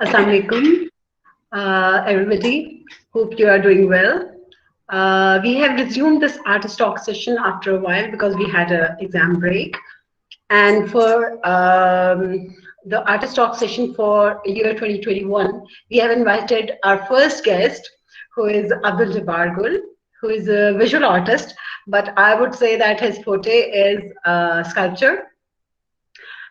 Assalamu alaikum, everybody. Hope you are doing well. We have resumed this artist talk session after a while because we had an exam break. And for the artist talk session for year 2021, we have invited our first guest, who is Abdul Jabbar Gul, who is a visual artist, but I would say that his forte is sculpture.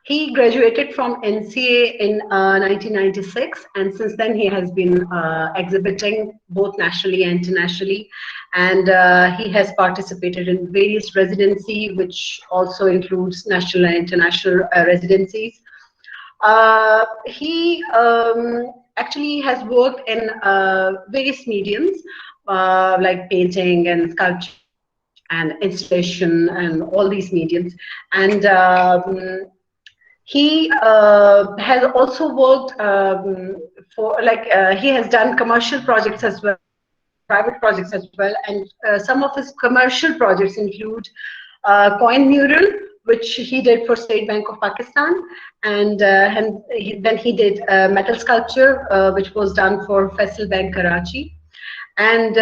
He graduated from NCA in 1996, and since then he has been exhibiting both nationally and internationally. And he has participated in various residency, which also includes national and international residencies. He actually has worked in various mediums like painting and sculpture and installation and all these mediums. And he has also worked for he has done commercial projects as well, private projects as well, and some of his commercial projects include coin mural, which he did for State Bank of Pakistan, and then he did metal sculpture, which was done for Faisal Bank Karachi, and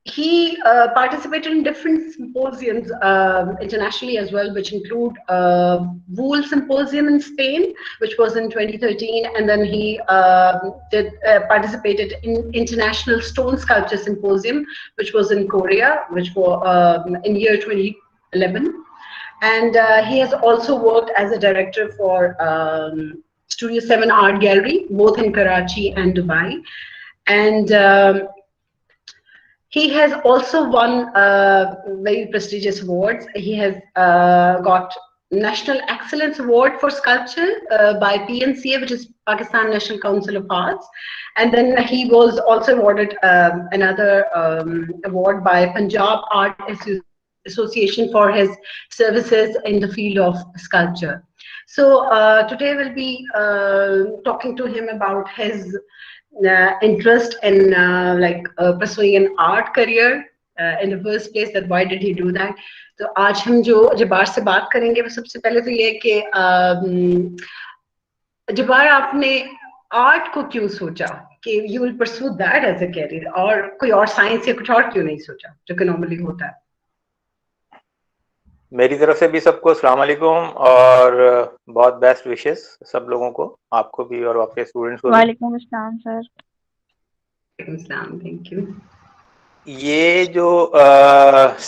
he participated in different symposiums internationally as well, which include Wool Symposium in Spain, which was in 2013, and then he participated in International Stone Sculpture Symposium, which was in Korea, which was in year 2011. And he has also worked as a director for Studio 7 Art Gallery, both in Karachi and Dubai. And he has also won very prestigious awards. He has got National Excellence Award for Sculpture by PNCA, which is Pakistan National Council of Arts. And then he was also awarded another award by Punjab Art Association for his services in the field of sculpture. So today we'll be talking to him about his interest in pursuing an art career in the first place, that why did he do that. तो आज हम जो जबार से बात करेंगे वो सबसे पहले तो ये कि जबार आपने आर्ट को क्यों सोचा कि you will pursue that as a career, और कोई और साइंस या कुछ और क्यों नहीं सोचा जो कि नॉर्मली होता है. मेरी तरफ से भी सबको अस्सलाम वालेकुम और बहुत बेस्ट विशेस सब लोगों को, आपको भी और आपके स्टूडेंट्स को. वालेकुम अस्सलाम सर. Thank you. ये जो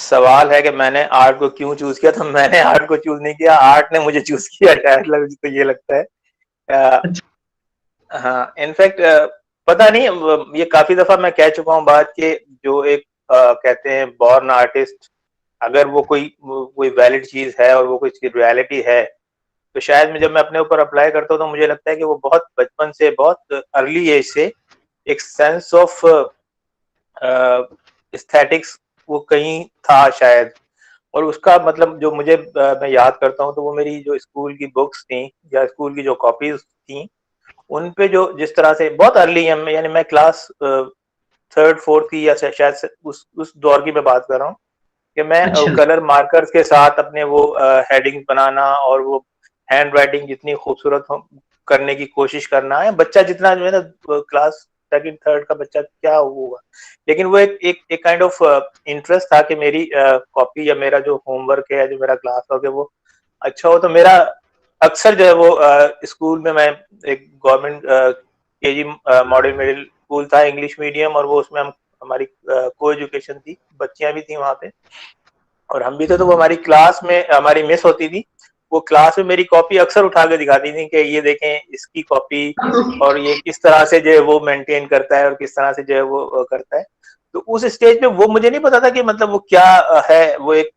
सवाल है कि मैंने आर्ट को क्यों चूज किया, तो मैंने आर्ट को चूज नहीं किया, आर्ट ने मुझे चूज किया है, तो ये लगता है. हाँ, इनफैक्ट पता नहीं, ये काफी दफा मैं कह चुका हूँ बात कि जो एक कहते हैं बॉर्न आर्टिस्ट, अगर वो कोई वैलिड चीज है और वो कोई रियलिटी है, तो शायद जब मैं अपने ऊपर अप्लाई करता हूँ तो मुझे लगता है कि वो बहुत बचपन से, बहुत अर्ली एज से एक सेंस ऑफ एस्थेटिक्स वो कहीं था शायद. और उसका मतलब जो मैं याद करता हूँ तो वो मेरी जो स्कूल की बुक्स थी या स्कूल की जो कॉपीज थी, उन पे जो जिस तरह से बहुत अर्ली, यानी मैं क्लास 3rd 4th की या शायद उस दौर की मैं बात कर रहा हूँ कि मैं कलर मार्कर्स के साथ अपने वो हेडिंग बनाना और वो हैंड राइटिंग जितनी खूबसूरत करने की कोशिश करना है. बच्चा जितना जो है ना, क्लास 2nd 3rd का बच्चा क्या होगा, लेकिन वो एक काइंड ऑफ इंटरेस्ट था कि मेरी कॉपी या मेरा जो होमवर्क है या जो मेरा क्लास वर्क है वो अच्छा हो. तो मेरा अक्सर जो है वो स्कूल में, मैं एक government KG model middle school था, इंग्लिश मीडियम, और वो उसमें हमारी को एजुकेशन थी, बच्चियां भी थी वहां पे और हम भी थे. तो वो हमारी क्लास में हमारी मिस होती थी, वो क्लास में मेरी कॉपी अक्सर उठा के दिखाती थी कि ये देखें इसकी कॉपी, और ये किस तरह से जो है वो मेंटेन करता है और किस तरह से जो है वो करता है. तो उस स्टेज पे वो मुझे नहीं पता था कि मतलब वो क्या है वो एक,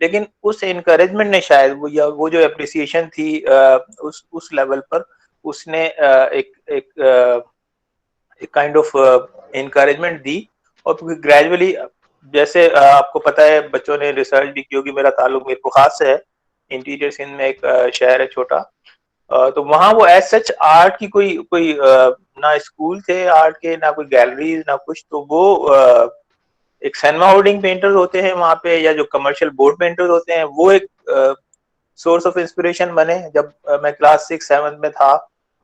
लेकिन उस एनकरेजमेंट ने शायद वो जो एप्रिसिएशन थी उस लेवल पर, उसने एक काइंड ऑफ एनकरेजमेंट दी. और ग्रेजुअली, जैसे आपको पता है, बच्चों ने रिसर्च भी की होगी, मेरा ताल्लुक मीर बुखार से है, इंटीरियर सिंध में एक शहर है छोटा, तो वहाँ वो एज सच आर्ट की कोई ना स्कूल थे आर्ट के, ना कोई गैलरीज, ना कुछ. तो वो एक सिनेमा होर्डिंग पेंटर्स होते हैं वहाँ पे, या जो कमर्शियल बोर्ड पेंटर्स होते हैं, वो एक सोर्स ऑफ इंस्पिरेशन बने. जब मैं क्लास 6 7 में था,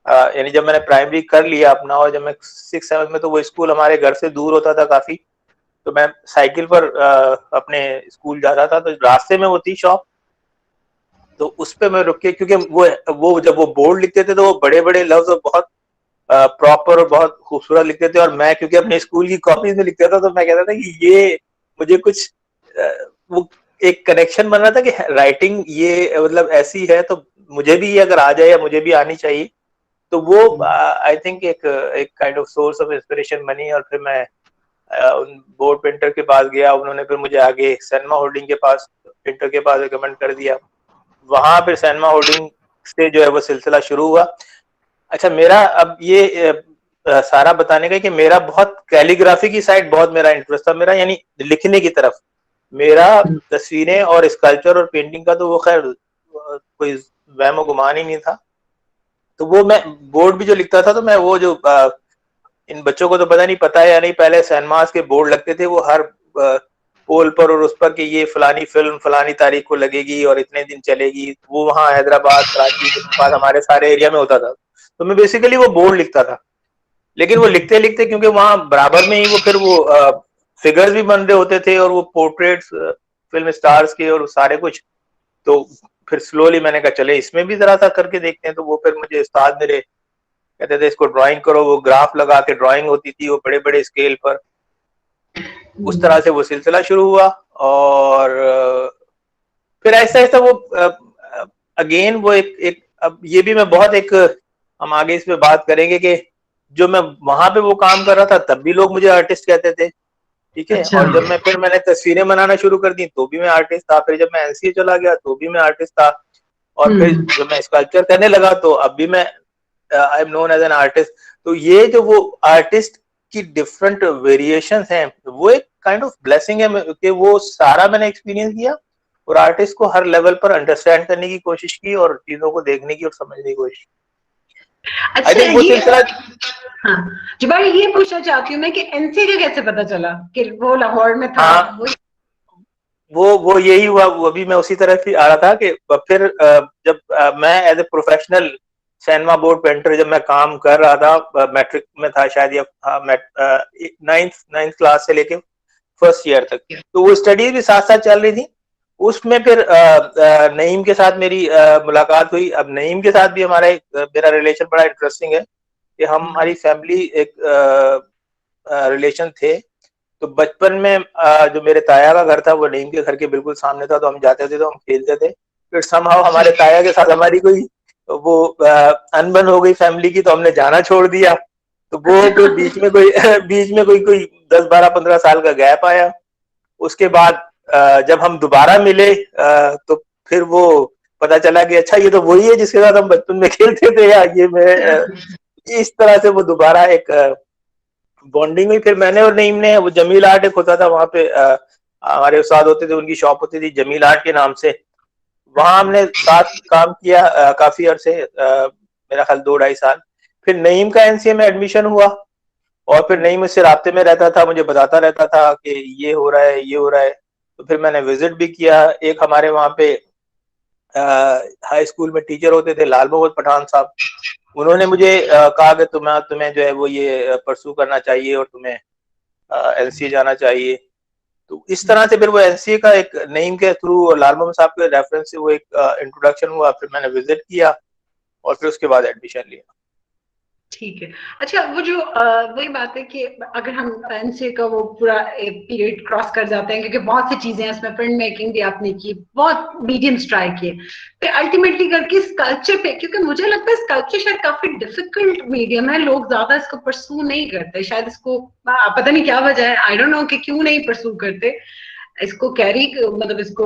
यानी जब मैंने प्राइमरी कर लिया अपना, और जब मैं 6-7 में, तो वो स्कूल हमारे घर से दूर होता था काफी, तो मैं साइकिल पर अपने स्कूल जाता था, तो रास्ते में वो थी शॉप, तो उस पे मैं रुक के, क्योंकि वो जब वो बोर्ड लिखते थे तो वो बड़े बड़े लफ्ज और बहुत प्रॉपर और बहुत खूबसूरत लिखते थे, और मैं क्योंकि अपने स्कूल की कॉपीज में लिखता था, तो मैं कहता था कि ये मुझे कुछ वो एक कनेक्शन बन रहा था कि राइटिंग ये मतलब ऐसी है, तो मुझे भी ये अगर आ जाए या मुझे भी आनी चाहिए, तो वो आई थिंक एक एक kind of source of inspiration बनी। और फिर मैं उन बोर्ड प्रिंटर के पास गया, उन्होंने फिर मुझे आगे सैनमा होल्डिंग के पास, प्रिंटर के पास रिकमेंड कर दिया। वहां फिर सैनमा होल्डिंग से जो है वो सिलसिला शुरू हुआ। अच्छा, मेरा अब ये सारा बताने का कि मेरा बहुत कैलीग्राफी की साइड बहुत मेरा इंटरेस्ट था, मेरा यानी लिखने की तरफ। मेरा तस्वीरें और स्कल्पचर और पेंटिंग का तो वो खैर कोई वहम गुमान ही नहीं था। तो वो मैं बोर्ड भी जो लिखता था, तो मैं वो जो इन बच्चों को तो पता नहीं, पता है या नहीं, पहले सैनमास के बोर्ड लगते थे वो हर पोल पर, और उस पर कि ये फलानी फिल्म फलानी तारीख को लगेगी और इतने दिन चलेगी, वो वहाँ हैदराबाद कराची के पास हमारे सारे एरिया में होता था। तो मैं बेसिकली वो बोर्ड लिखता था, लेकिन वो लिखते लिखते, क्योंकि वहाँ बराबर में ही वो फिर वो फिगर्स भी बन रहे होते थे और वो पोर्ट्रेट्स फिल्म स्टार्स के और सारे कुछ, तो फिर स्लोली मैंने कहा चले इसमें भी जरा सा करके देखते हैं। तो वो फिर मुझे उस्ताद मेरे कहते थे इसको ड्राइंग करो, वो ग्राफ लगा के ड्राइंग होती थी वो बड़े बड़े स्केल पर। उस तरह से वो सिलसिला शुरू हुआ, और फिर ऐसा ऐसा वो अगेन वो एक अब ये भी मैं बहुत एक, हम आगे इस पे बात करेंगे कि जो मैं वहां पे वो काम कर रहा था तब भी लोग मुझे आर्टिस्ट कहते थे, ठीक है। अच्छा। और जब मैं फिर मैंने तस्वीरें बनाना शुरू कर दी तो भी मैं आर्टिस्ट था, फिर जब मैं एनसीए चला गया तो भी मैं आर्टिस्ट था, और फिर जब मैं स्कल्पचर करने लगा तो अब भी मैं I am known as an artist. तो ये जो वो आर्टिस्ट की डिफरेंट वेरिएशंस हैं, वो एक काइंड ऑफ ब्लेसिंग है कि वो सारा मैंने एक्सपीरियंस किया, और आर्टिस्ट को हर लेवल पर अंडरस्टैंड करने की कोशिश की और चीजों को देखने की और समझने की कोशिश की। आई अच्छा थिंक वो ये, सिलसिला, हाँ जुबारी, ये पूछना चाहती हूँ मैं कि एनसी का कैसे पता चला कि वो लाहौर में था? हाँ, वो यही हुआ, वो भी मैं उसी तरफ ही आ रहा था कि फिर जब मैं as a professional cinema board painter जब मैं काम कर रहा था, मैट्रिक में था शायद, या नाइन्थ क्लास से लेके फर्स्ट ईयर तक, तो वो स्टडीज भी साथ साथ चल रही थी। उसमें फिर नईम के साथ मेरी मुलाकात हुई। अब नईम के साथ भी हमारा मेरा रिलेशन बड़ा इंटरेस्टिंग है कि हमारी फैमिली एक रिलेशन थे। तो बचपन में जो मेरे ताया का घर था वो नईम के घर के बिल्कुल सामने था, तो हम जाते थे तो हम खेलते थे। फिर समहाउ हमारे ताया के साथ हमारी कोई वो अनबन हो गई फैमिली की, तो हमने जाना छोड़ दिया। तो वो फिर बीच में कोई बीच में कोई 10-12-15 साल का गैप आया। उसके बाद जब हम दोबारा मिले तो फिर वो पता चला कि अच्छा ये तो वही है जिसके साथ हम बचपन में खेलते थे, या ये मैं इस तरह से वो दोबारा एक बॉन्डिंग हुई। फिर मैंने और नईम ने, वो जमील आर्ट एक होता था वहां पे, हमारे उस्ताद होते थे, उनकी शॉप होती थी जमील आर्ट के नाम से, वहां हमने साथ काम किया काफी अरसे, मेरा ख्याल 2-2.5 साल। फिर नईम का एनसीए में एडमिशन हुआ, और फिर नईम मुझसे राब्ते में रहता था, मुझे बताता रहता था कि ये हो रहा है ये हो रहा है। तो फिर मैंने विजिट भी किया। एक हमारे वहाँ पे हाई स्कूल में टीचर होते थे लाल मोहम्मद पठान साहब, उन्होंने मुझे कहा कि तुम्हें जो है वो ये परसू करना चाहिए और तुम्हें एनसीए जाना चाहिए। तो इस तरह से फिर वो एनसीए का एक नईम के थ्रू और लाल मोहम्मद साहब के रेफरेंस से वो एक इंट्रोडक्शन हुआ। फिर मैंने विजिट किया और फिर उसके बाद एडमिशन लिया। ठीक है। अच्छा, वो जो वही बात है कि अगर हम एनसीए का वो पूरा पीरियड क्रॉस कर जाते हैं, क्योंकि बहुत सी चीजें हैं इसमें, प्रिंट मेकिंग भी आपने की, बहुत मीडियम्स ट्राई किए, फिर अल्टीमेटली करके स्कल्पचर पे, क्योंकि मुझे लगता है स्कल्पचर शायद काफी डिफिकल्ट मीडियम है, लोग ज्यादा इसको परसू नहीं करते, शायद इसको पता नहीं क्या वजह है, आई डोंट नो कि क्यों नहीं परसू करते इसको, कैरी मतलब इसको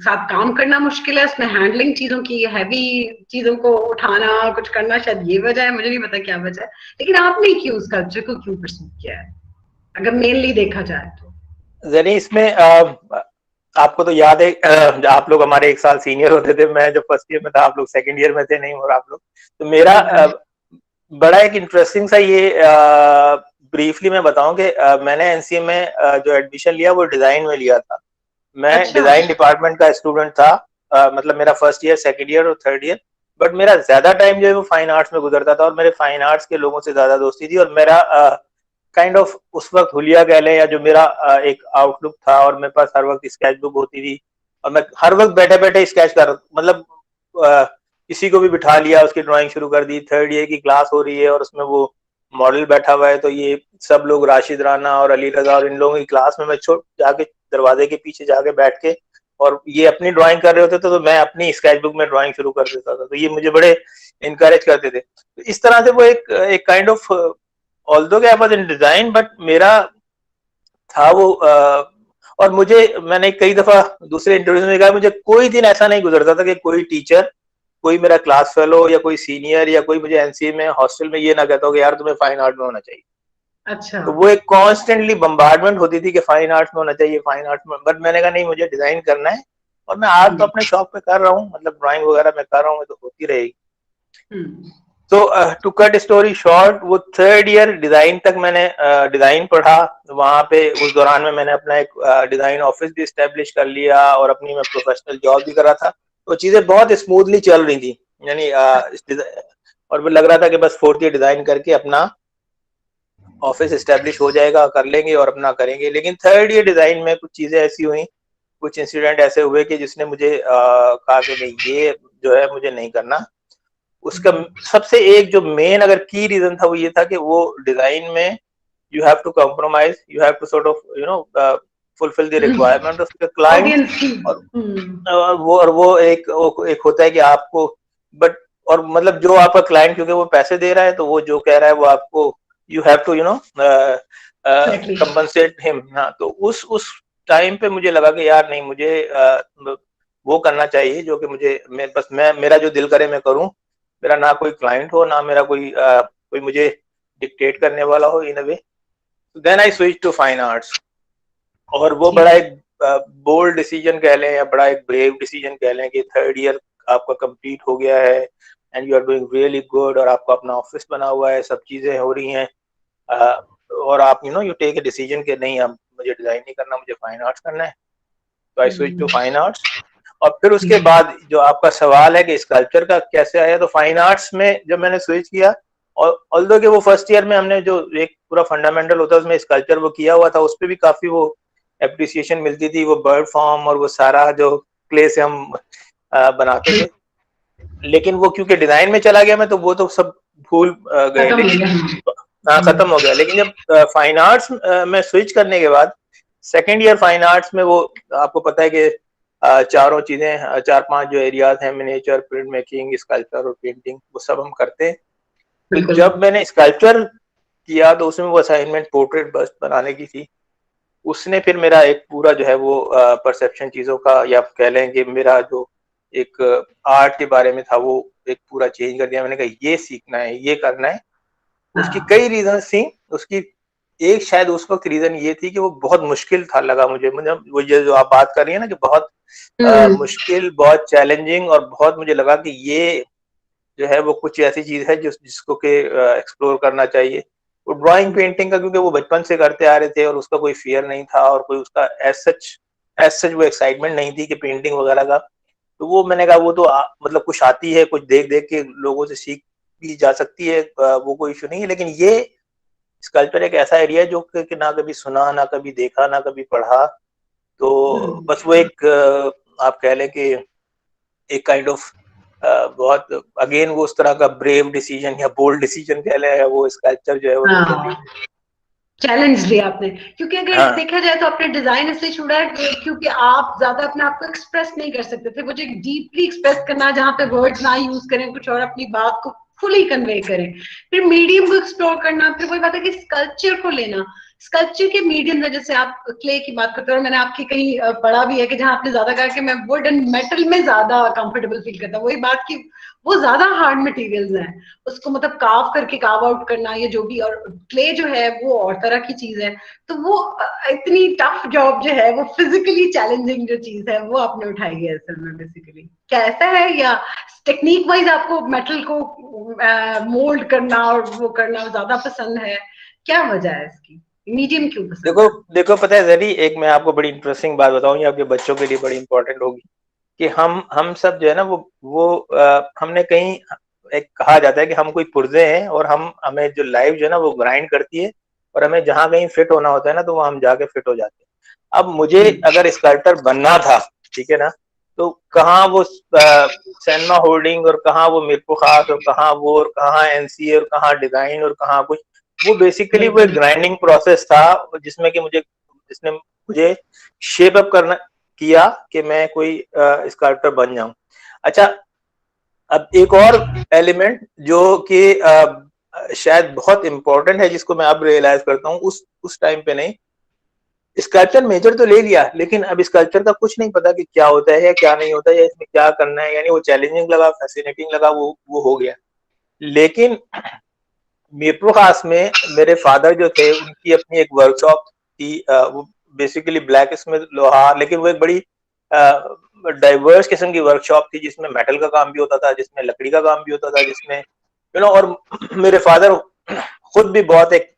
साथ काम करना मुश्किल है, इसमें हैंडलिंग चीजों की, हैवी चीजों को उठाना कुछ करना, शायद ये वजह है, मुझे नहीं पता क्या वजह है। लेकिन आपने क्यों उस कल्चर को क्यों परस्यू किया है, अगर मेनली देखा जाए तो? जनी इसमें आपको तो याद है, आप लोग हमारे 1 साल सीनियर होते थे, मैं जब फर्स्ट ईयर में था आप लोग सेकंड ईयर में थे, नहीं, और आप लोग, तो मेरा बड़ा एक इंटरेस्टिंग सा ये ब्रीफली मैं बताऊं कि मैंने एनसीए में जो एडमिशन लिया वो डिजाइन में लिया था। मैं अच्छा। डिजाइन डिपार्टमेंट का स्टूडेंट था, मतलब मेरा फर्स्ट ईयर सेकंड ईयर और थर्ड ईयर बट मेरा ज्यादा टाइम जो है वो फाइन आर्ट्स में गुजरता था और मेरे फाइन आर्ट्स के लोगों से ज्यादा दोस्ती थी। और मेरा काइंड ऑफ उस वक्त हुलिया कह लें, या जो मेरा एक आउटलुक था, और मेरे पास हर वक्त स्केच बुक होती थी और मैं हर वक्त बैठे बैठे स्केच कर, मतलब किसी को भी बिठा लिया, उसकी ड्राइंग शुरू कर दी। थर्ड ईयर की क्लास हो रही है और उसमें वो मॉडल बैठा हुआ है, तो ये सब लोग राशिद राना और अली रजा और इन लोगों की क्लास में मैं जाके दरवाजे के पीछे जाके बैठ के, और ये अपनी ड्राइंग कर रहे होते थे तो मैं अपनी स्केच बुक में ड्राइंग शुरू कर देता था। तो ये मुझे बड़े इनकरेज करते थे। तो इस तरह से वो एक kind of, although I was in design, but मेरा था वो और मुझे, मैंने कई दफा दूसरे इंटरव्यू में कहा, मुझे कोई दिन ऐसा नहीं गुजरता था कि कोई टीचर, कोई मेरा क्लास फेलो या कोई सीनियर या कोई मुझे एनसीए में हॉस्टल में ये ना कहता हो कि यार तुम्हें फाइन आर्ट में होना चाहिए। अच्छा। तो वो एक कॉन्स्टेंटली बम्बार्डमेंट होती थी कि फाइन आर्ट्स में होना चाहिए, फाइन आर्ट्स में। बट मैंने कहा नहीं, मुझे डिजाइन करना है और मैं आज तो अपने शौक पे कर रहा हूँ, मतलब ड्राइंग वगैरह मैं कर रहा हूँ, तो होती रहेगी। तो टू कट स्टोरी शॉर्ट, वो थर्ड ईयर डिजाइन तक मैंने डिजाइन पढ़ा। वहां पे उस दौरान में मैंने अपना एक डिजाइन ऑफिस भी स्टेब्लिश कर लिया और अपनी मैं प्रोफेशनल जॉब भी कर रहा था। तो चीजें बहुत स्मूथली चल रही थी, यानी और लग रहा था कि बस फोर्थ ईयर डिजाइन करके अपना ऑफिस स्टेब्लिश हो जाएगा, कर लेंगे और अपना करेंगे। लेकिन थर्ड ईयर डिजाइन में कुछ चीजें ऐसी हुई, कुछ इंसिडेंट ऐसे हुए कि जिसने मुझे कहा कि नहीं, ये जो है मुझे नहीं करना। उसका सबसे एक जो मेन अगर की रीजन था वो ये था कि वो डिजाइन में you have to compromise, you have to sort of fulfil the requirement of the client. और वो एक होता है कि आपको, बट और मतलब जो आपका क्लाइंट, क्योंकि वो पैसे दे रहा है, तो वो जो कह रहा है वो आपको you have to compensate him. हाँ, तो उस टाइम पे मुझे लगा कि यार नहीं, मुझे वो करना चाहिए जो कि मुझे, मेरा जो दिल करे मैं करूं। मेरा ना कोई क्लाइंट हो, ना मेरा कोई मुझे डिक्टेट करने वाला हो in a way. Then I switch to fine arts. और वो बड़ा एक बोल्ड डिसीजन कह लें या बड़ा एक ब्रेव डिसीजन कह लें कि थर्ड ईयर आपका कंप्लीट हो गया है and you are doing really good, और आपका अपना ऑफिस बना हुआ है, सब चीजें हो रही हैं, और आप यू टेक ए डिसीजन कि नहीं, अब मुझे डिजाइन नहीं करना, मुझे फाइन आर्ट्स करना है। तो I switch to fine arts. और फिर उसके बाद जो आपका सवाल है कि स्कल्पचर का कैसे आया, तो फाइन आर्ट्स में जब मैंने स्विच किया, और ऑल्दो कि वो फर्स्ट ईयर में हमने जो एक पूरा फंडामेंटल होता है उसमें स्कल्पचर वो किया हुआ था, उस पर भी काफी वो एप्रिसिएशन मिलती थी, वो बर्ड फॉर्म और वो सारा जो क्ले से हम बनाते थे। लेकिन वो क्योंकि डिजाइन में चला गया मैं, तो वो तो सब भूल गए। लेकिन खत्म हो गया। लेकिन जब फाइन आर्ट्स में स्विच करने के बाद, सेकेंड ईयर फाइन आर्ट्स में, वो आपको पता है कि चारों चीजें, चार पांच जो एरियाज हैं, मिनिएचर, प्रिंट मेकिंग, स्कल्पचर और पेंटिंग, वो सब हम करते हैं। तो जब मैंने स्कल्पचर किया तो उसमें वो असाइनमेंट पोर्ट्रेट बस्ट बनाने की थी। उसने फिर मेरा एक पूरा जो है वो परसेप्शन चीजों का, या कह लें कि मेरा जो एक आर्ट के बारे में था, वो एक पूरा चेंज कर दिया। मैंने कहा ये सीखना है, ये करना है। उसकी कई रीजन थी। उसकी एक शायद उस वक्त रीजन ये थी कि वो बहुत मुश्किल था, लगा मुझे, वो जो आप बात कर रही है ना कि बहुत मुश्किल, बहुत चैलेंजिंग, और बहुत मुझे लगा कि ये जो है वो कुछ ऐसी चीज है जिसको के एक्सप्लोर करना चाहिए। वो ड्राइंग पेंटिंग का, क्योंकि वो बचपन से करते आ रहे थे और उसका कोई फियर नहीं था और कोई उसका एज सच वो एक्साइटमेंट नहीं थी कि पेंटिंग वगैरह का। तो वो मैंने कहा वो तो मतलब कुछ आती है, कुछ देख देख के लोगों से सीख भी जा सकती है, वो कोई इशू नहीं है। लेकिन ये स्कल्पचर एक ऐसा एरिया है जो कि ना कभी सुना, ना कभी देखा, ना कभी पढ़ा। तो बस वो एक आप कह लें कि एक काइंड ऑफ बहुत, अगेन वो उस तरह का ब्रेव डिसीजन या बोल्ड डिसीजन कह लें, वो स्कल्पचर जो है वो मेरे लिए चैलेंज लिया आपने। क्योंकि अगर देखा जाए तो आपने डिजाइन इसलिए छोड़ा है क्योंकि आप ज्यादा अपने आप को एक्सप्रेस नहीं कर सकते थे। वो जो डीपली एक्सप्रेस करना, जहाँ पे वर्ड्स ना यूज करें, कुछ और अपनी बात को फुली कन्वे करें, फिर मीडियम को एक्सप्लोर करना, फिर वही बात है कि स्कल्पचर को लेना, स्कल्पचर के मीडियम, जैसे आप क्ले की बात करते हो, और मैंने आपकी कहीं पढ़ा भी है कि जहाँ आपने ज्यादा कहा कि मैं वुड एंड मेटल में ज्यादा कंफर्टेबल फील करता हूँ। वही बात की वो ज्यादा हार्ड मटेरियल्स हैं, उसको मतलब कार्व करके कार्व आउट करना, ये जो भी, और क्ले जो है वो और तरह की चीज है। तो वो इतनी टफ जॉब जो है, वो फिजिकली चैलेंजिंग जो चीज है, वो आपने उठाई है असल में। बेसिकली क्या ऐसा है, या टेक्निक वाइज आपको मेटल को मोल्ड करना और वो करना ज्यादा पसंद है? क्या वजह है इसकी, मीडियम क्यों पसंद? देखो पता है जरी, एक मैं आपको बड़ी इंटरेस्टिंग बात बताऊं, ये आपके बच्चों के लिए बड़ी इंपॉर्टेंट होगी। कि हम सब जो है ना वो हमने कहीं, एक कहा जाता है कि हम कोई पुर्जे हैं और हमें जो लाइफ जो है ना वो ग्राइंड करती है, और हमें जहां कहीं फिट होना होता है ना तो वो हम जाके फिट हो जाते हैं। अब मुझे अगर स्कल्पटर बनना था, ठीक है ना, तो कहाँ वो सैनमा होल्डिंग और कहाँ वो मिरपुर खास और कहाँ वो और कहाँ एनसीए और कहाँ डिजाइन और कहाँ कुछ, वो बेसिकली वो एक ग्राइंडिंग प्रोसेस था जिसमें कि जिसने मुझे शेप अप करना किया कि मैं कोई स्कल्पटर बन जाऊं। अच्छा, अब एक और एलिमेंट जो कि शायद बहुत इंपॉर्टेंट है, जिसको मैं अब रियलाइज करता हूँ, उस टाइम पे नहीं। स्कल्पचर मेजर तो ले लिया, लेकिन अब स्कल्पचर का कुछ नहीं पता कि क्या होता है या क्या नहीं होता है या इसमें क्या करना है, यानी वो चैलेंजिंग लगा, फैसिनेटिंग लगा, वो हो गया। लेकिन मीरपुर खास में मेरे फादर जो थे उनकी अपनी एक वर्कशॉप थी, वो बेसिकली ब्लैक स्मिथ लोहार, लेकिन वो एक बड़ी डाइवर्स किस्म की वर्कशॉप थी, जिसमें मेटल का काम भी होता था, जिसमें लकड़ी का काम भी होता था, जिसमें और मेरे फादर खुद भी बहुत एक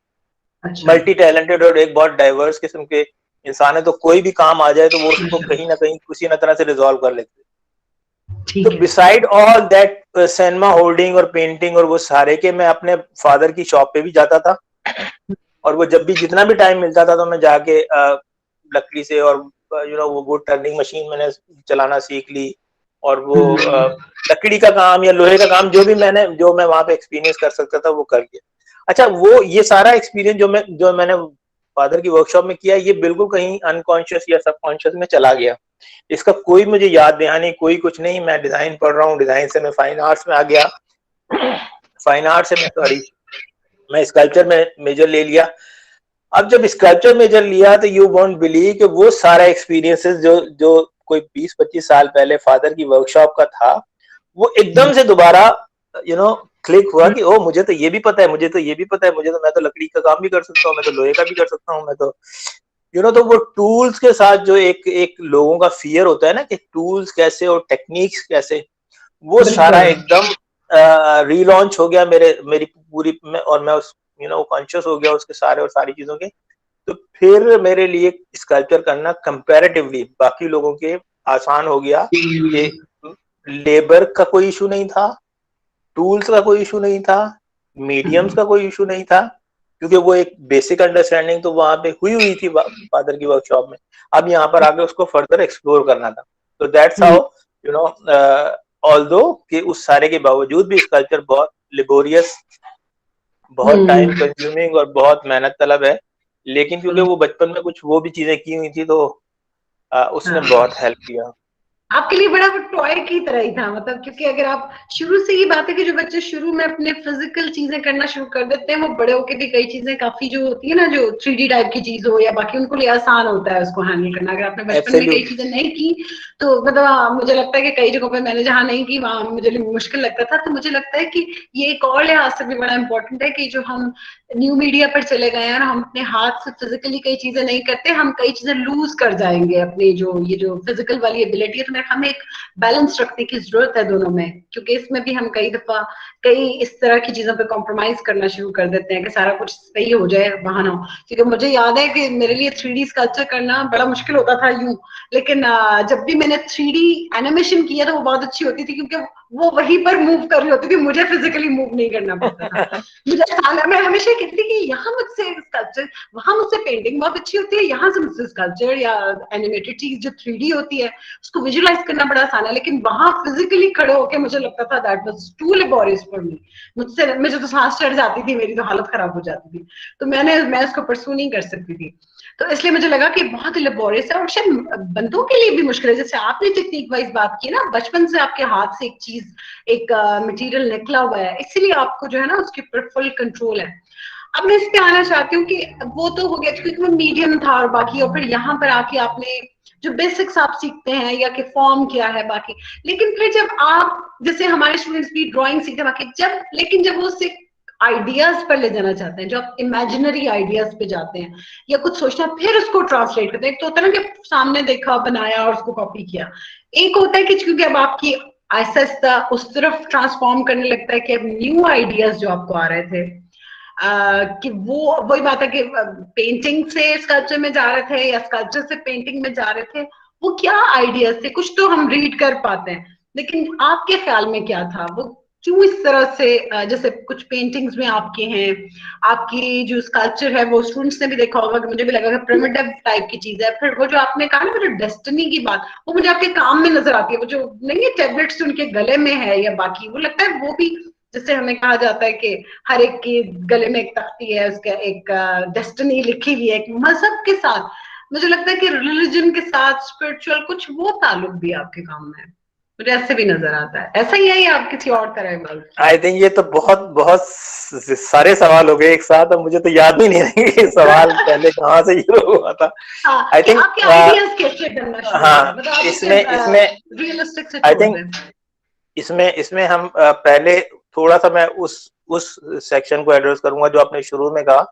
मल्टी टैलेंटेड और एक बहुत डाइवर्स किस्म के इंसान है, तो कोई भी काम आ जाए तो वो उसको कहीं ना कहीं किसी न तरह से रिजॉल्व कर लेते। तो beside all that cinema holding और पेंटिंग और वो सारे के, मैं अपने फादर की शॉप पे भी जाता था, और वो जब भी जितना भी टाइम मिलता था तो मैं जाके लकड़ी से, और वो वुड टर्निंग मशीन मैंने चलाना सीख ली, और वो लकड़ी का काम या लोहे का काम जो मैं वहां पे एक्सपीरियंस कर सकता था वो कर लिया। अच्छा, वो ये सारा एक्सपीरियंस जो मैंने फादर की वर्कशॉप में किया, ये बिल्कुल कहीं अनकॉन्शियस या सबकॉन्शियस में चला गया। इसका कोई मुझे याद दहानी कोई कुछ नहीं। मैं डिजाइन पढ़ रहा हूँ, डिजाइन से मैं फाइन आर्ट्स में आ गया, फाइन आर्ट से मैं स्कल्पचर में मेजर ले लिया। अब जब स्कल्पचर मेजर लिया तो यू वोंट बिलीव कि वो सारा एक्सपीरियंसेस जो कोई 20-25 साल पहले फादर की वर्कशॉप का था, वो एकदम से दोबारा क्लिक हुआ कि ओ, मुझे तो ये भी पता है, मुझे तो ये भी पता है, मैं तो लकड़ी का काम भी कर सकता हूँ, मैं तो लोहे का भी कर सकता हूँ, मैं तो तो वो टूल्स के साथ जो एक लोगों का फियर होता है ना कि टूल्स कैसे और टेक्निक्स कैसे, वो सारा एकदम रीलॉन्च हो गया मेरी पूरी में, और मैं उस कॉन्शियस हो गया उसके सारे और सारी चीजों के। तो फिर मेरे लिए स्कल्पचर करना कंपैरेटिवली बाकी लोगों के आसान हो गया कि लेबर का कोई इशू नहीं था, टूल्स का कोई इशू नहीं था, मीडियम्स का कोई इशू नहीं था, क्योंकि वो एक बेसिक अंडरस्टैंडिंग तो वहां पे हुई थी फादर की वर्कशॉप में। अब यहाँ पर आगे उसको फर्दर एक्सप्लोर करना था। तो दैट्स हाउ ऑल्दो कि उस सारे के बावजूद भी स्कल्पचर बहुत लेबोरियस, बहुत टाइम कंज्यूमिंग और बहुत मेहनत तलब है, लेकिन क्योंकि वो बचपन में कुछ वो भी चीजें की हुई थी तो उसने बहुत हेल्प किया। आपके लिए बड़ा वो टॉय की तरह ही था, मतलब क्योंकि अगर आप शुरू से ही बात है कि जो बच्चे शुरू में अपने फिजिकल चीजें करना शुरू कर देते हैं, वो बड़े होके भी कई चीजें काफी जो होती है ना, जो 3D टाइप की चीज हो या बाकी, उनको लिए आसान होता है उसको हैंडल करना। अगर आपने बचपन में कई चीजें नहीं की तो मतलब मुझे लगता है कि कई जगहों पे मैंने जहाँ नहीं की वहां मुझे मुश्किल लगता था। तो मुझे लगता है कि ये एक और लिहाज से भी बड़ा इंपॉर्टेंट है कि जो हम न्यू मीडिया पर चले गए हैं और हम अपने हाथ से फिजिकली कई चीजें नहीं करते, हम कई चीजें लूज कर जाएंगे अपनी जो फिजिकल वाली एबिलिटी है। तो हमें एक बैलेंस रखने की जरूरत है दोनों में, क्योंकि इसमें भी हम कई दफा कई इस तरह की चीजों पे कॉम्प्रोमाइज करना शुरू कर देते हैं कि सारा कुछ सही हो जाए, बहाना हो। क्योंकि मुझे याद है कि मेरे लिए 3D स्कल्पचर करना बड़ा मुश्किल होता था यूं, लेकिन जब भी मैंने 3D एनिमेशन किया तो वो बहुत अच्छी होती थी, क्योंकि वो वहीं पर मूव कर रही होती थी, मुझे फिजिकली मूव नहीं करना पड़ता था। मुझे मैं हमेशा कहती थी कि यहाँ मुझसे स्कल्पचर, वहां मुझसे पेंटिंग बहुत अच्छी होती है, यहाँ से मुझसे स्कल्पचर या एनिमेटेड चीज जो 3D होती है उसको विजुअलाइज करना बड़ा आसान है, लेकिन वहां फिजिकली खड़े होकर मुझे लगता था that was too laborious for me. मुझे तो सांस चढ़ जाती थी, मेरी तो हालत खराब हो जाती थी, तो मैं उसको परसू नहीं कर सकती थी। तो इसलिए मुझे लगा कि बहुत लेबोरियस है और शायद बंदों के लिए भी मुश्किल है। जैसे आपने टेक्निक वाइज बात की ना, बचपन से आपके हाथ से एक चीज, एक मटेरियल निकला हुआ है, इसलिए आपको जो है ना उसके ऊपर फुल कंट्रोल है। अब मैं इस पे आना चाहती हूँ कि वो तो हो गया क्योंकि वो मीडियम था और बाकी, और फिर यहाँ पर आके आपने जो बेसिक्स आप सीखते हैं या कि फॉर्म क्या है बाकी, लेकिन फिर जब आप जैसे हमारे स्टूडेंट्स भी ड्राइंग सीखते हैं बाकी, लेकिन जब वो उसे आइडियाज पर ले जाना चाहते हैं, जो आप इमेजिनरी आइडियाज पे जाते हैं या कुछ सोचना फिर उसको ट्रांसलेट करते हैं, एक तो होता है ना कि सामने देखा बनाया और उसको कॉपी किया, एक होता है कि क्योंकि अब आपकी आहिस्ता आहिस्ता उस तरफ ट्रांसफॉर्म करने लगता है कि अब न्यू आइडियाज जो आपको आ रहे थे, कि वो वही बात है कि पेंटिंग से स्कल्पचर में जा रहे थे या स्कल्पचर से पेंटिंग में जा रहे थे, वो क्या आइडियाज थे? कुछ तो हम रीड कर पाते हैं, लेकिन आपके ख्याल में क्या था वो, क्यों इस तरह से जैसे कुछ पेंटिंग्स में आपके हैं, आपकी जो स्कल्पचर है वो स्टूडेंट्स ने भी देखा होगा कि मुझे भी लगा कि प्रिमिटिव टाइप की चीज है। फिर वो जो आपने कहा ना वो जो डेस्टिनी की बात, वो मुझे आपके काम में नजर आती है। वो जो नहीं है टैबलेट्स उनके गले में है या बाकी, वो लगता है वो भी, जैसे हमें कहा जाता है कि हर एक के गले में एक तख्ती है, उसका एक डेस्टिनी लिखी हुई है, एक मजहब के साथ मुझे लगता है कि रिलीजन के साथ स्पिरिचुअल कुछ वो ताल्लुक भी आपके काम में है, मुझे ऐसे भी नजर आता है। ऐसा ही है या आप किसी और तरह का? आई थिंक ये तो बहुत बहुत सारे सवाल हो गए एक साथ, और मुझे तो याद भी नहीं रहे कि सवाल पहले कहाँ से शुरू हुआ था। हाँ, आई कि थिंक आपके आइडियाज कैसे बनना शुरू हुए, हाँ, मतलब आप इसे इसमें इसमें रियलिस्टिक से आई छोड़ थिंक दें। इसमें इसमें हम पहले थोड़ा सा मैं उस सेक्शन को एड्रेस करूंगा जो आपने शुरू में कहा।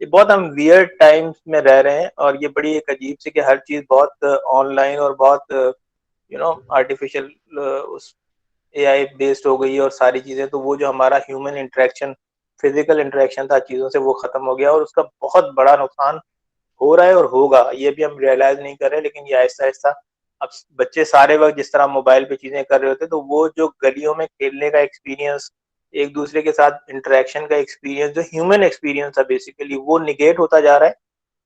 ये बहुत हम वियर्ड टाइम्स में रह रहे हैं, और ये बड़ी एक अजीब सी कि हर चीज बहुत ऑनलाइन और बहुत आर्टिफिशियल उस एआई बेस्ड हो गई है और सारी चीजें। तो वो जो हमारा ह्यूमन इंटरेक्शन, फिजिकल इंटरेक्शन था चीजों से, वो खत्म हो गया, और उसका बहुत बड़ा नुकसान हो रहा है और होगा। ये भी हम रियलाइज नहीं कर रहे, लेकिन ये आहिस्ता आहिस्ता अब बच्चे सारे वक्त जिस तरह मोबाइल पे चीजें कर रहे होते, तो वो जो गलियों में खेलने का एक्सपीरियंस, एक दूसरे के साथ इंटरेक्शन का एक्सपीरियंस, जो ह्यूमन एक्सपीरियंस है बेसिकली, वो निगेट होता जा रहा है।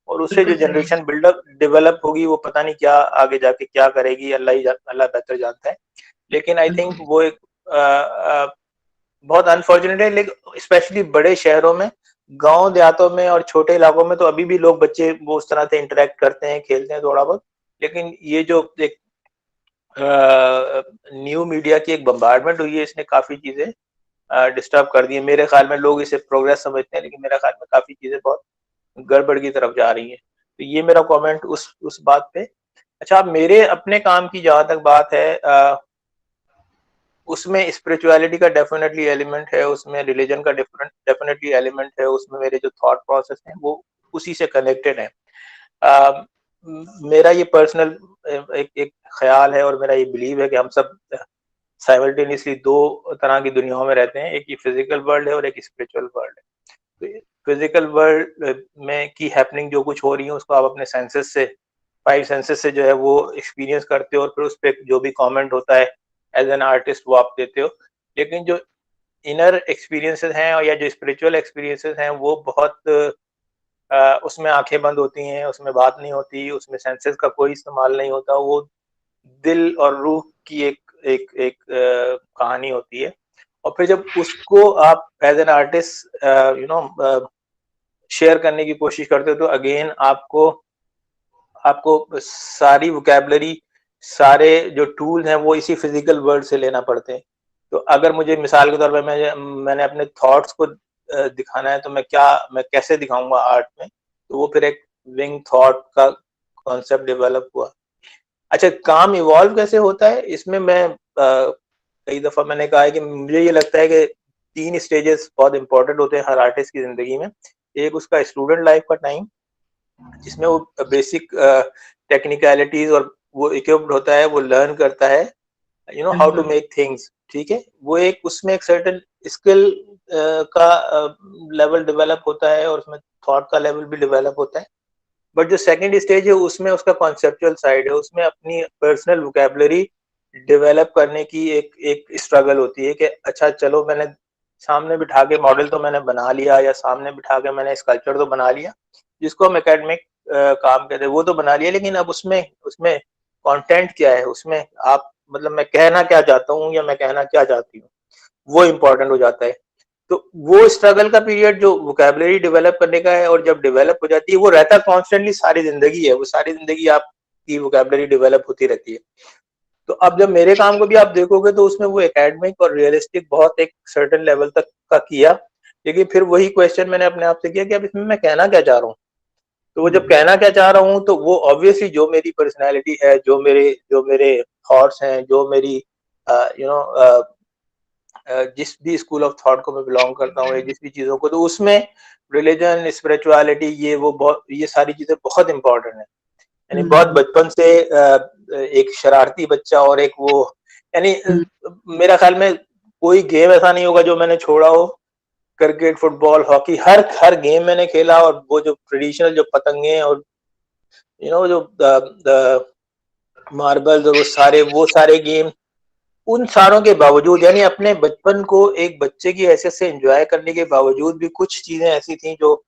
और उससे जो बिल्कुल सही। जनरेशन बिल्डअप डेवलप होगी, वो पता नहीं क्या आगे जाके क्या करेगी, अल्लाह बेहतर जानता है। लेकिन आई थिंक बिल्कुल। वो एक बहुत अनफॉर्चुनेट है। लेकिन स्पेशली बड़े शहरों में, गांव देहातों में और छोटे इलाकों में तो अभी भी लोग, बच्चे वो उस तरह से इंटरेक्ट करते हैं, खेलते हैं थोड़ा बहुत। लेकिन ये जो एक न्यू मीडिया की एक बम्बार्डमेंट हुई है, इसने काफी चीजें डिस्टर्ब कर दी है। मेरे ख्याल में लोग इसे प्रोग्रेस समझते हैं, लेकिन मेरे ख्याल में काफी चीजें बहुत गड़बड़ की तरफ जा रही हैं। तो ये मेरा कमेंट उस बात पे। अच्छा, अब मेरे अपने काम की जहां तक बात है, उसमें स्पिरिचुअलिटी का डेफिनेटली एलिमेंट है, उसमें रिलीजन का डेफिनेटली एलिमेंट है, उसमें मेरे जो थॉट प्रोसेस हैं वो उसी से कनेक्टेड है। uh, मेरा ये पर्सनल एक ख्याल है और मेरा ये बिलीव है कि हम सब साइमल्टेनियसली दो तरह की दुनियाओं में रहते हैं। एक ये फिजिकल वर्ल्ड है और एक स्पिरिचुअल वर्ल्ड है। तो फिजिकल वर्ल्ड में की हैपनिंग जो कुछ हो रही है, उसको आप अपने सेंसेस से, 5 सेंसेस से जो है वो एक्सपीरियंस करते हो, और फिर उस पर जो भी कमेंट होता है एज एन आर्टिस्ट वो आप देते हो। लेकिन जो इनर एक्सपीरियंसेस हैं और या जो स्पिरिचुअल एक्सपीरियंसेस हैं, वो बहुत उसमें आंखें बंद होती हैं, उसमें बात नहीं होती, उसमें सेंसेस का कोई इस्तेमाल नहीं होता। वो दिल और रूह की एक एक एक कहानी होती है। और फिर जब उसको आप एज एन आर्टिस्ट शेयर करने की कोशिश करते हो, तो अगेन आपको आपको सारी वोकैबुलरी, सारे जो टूल्स हैं वो इसी फिजिकल वर्ल्ड से लेना पड़ते हैं। तो अगर मुझे मिसाल के तौर पर मैंने अपने थॉट्स को दिखाना है, तो मैं कैसे दिखाऊंगा आर्ट में? तो वो फिर एक विंग थॉट का कॉन्सेप्ट डेवलप हुआ। अच्छा, काम इवॉल्व कैसे होता है इसमें, मैं कई दफा मैंने कहा है कि मुझे ये लगता है कि 3 स्टेजेस बहुत इंपॉर्टेंट होते हैं हर आर्टिस्ट की जिंदगी में। एक उसका स्टूडेंट लाइफ का टाइम, जिसमें वो बेसिक टेक्निकलिटीज और वो इक्विप्ड होता है, वो लर्न करता है हाउ टू मेक थिंग्स। ठीक है, वो एक उसमें एक सर्टेन स्किल का लेवल डेवलप होता है, और उसमें थॉट का लेवल भी डेवलप होता है। बट जो सेकंड स्टेज है, उसमें उसका कॉन्सेप्चुअल साइड है, उसमें अपनी पर्सनल वोकैबुलरी डेवलप करने की एक एक स्ट्रगल होती है कि अच्छा चलो, मैंने सामने बिठा के मॉडल तो मैंने बना लिया, या सामने बिठा के मैंने स्कल्पचर तो बना लिया, जिसको हम एकेडमिक काम कहते हैं, वो तो बना लिया। लेकिन अब उसमें उसमें कंटेंट क्या है, उसमें आप मतलब मैं कहना क्या चाहता हूँ या मैं कहना क्या चाहती हूँ, वो इम्पोर्टेंट हो जाता है। तो वो स्ट्रगल का पीरियड जो वोकैबुलरी डेवलप करने का है, और जब डेवलप हो जाती है, वो रहता कॉन्स्टेंटली सारी जिंदगी है, वो सारी जिंदगी आपकी वोकैबुलरी डेवलप होती रहती है। तो अब जब मेरे काम को भी आप देखोगे, तो उसमें वो एकेडमिक और रियलिस्टिक बहुत एक सर्टेन लेवल तक का किया। लेकिन फिर वही क्वेश्चन मैंने अपने आप से किया कि अब इसमें मैं कहना क्या चाह रहा हूँ। तो वो जब कहना क्या चाह रहा हूँ, तो वो ऑब्वियसली जो मेरी पर्सनैलिटी है, जो मेरे थॉट्स हैं, जो मेरी यू नो जिस भी स्कूल ऑफ थॉट को मैं बिलोंग करता हूँ, जिस भी चीजों को, तो उसमें रिलीजन, स्पिरिचुअलिटी, ये सारी चीजें बहुत इंपॉर्टेंट है। यानी बहुत बचपन से एक शरारती बच्चा और एक वो, यानी मेरा ख्याल में कोई गेम ऐसा नहीं होगा जो मैंने छोड़ा हो। क्रिकेट, फुटबॉल, हॉकी, हर हर गेम मैंने खेला, और वो जो ट्रेडिशनल जो पतंगे और जो मार्बल्स और वो सारे गेम, उन सारों के बावजूद, यानी अपने बचपन को एक बच्चे की हैसियत से एंजॉय करने के बावजूद भी कुछ चीजें ऐसी थी जो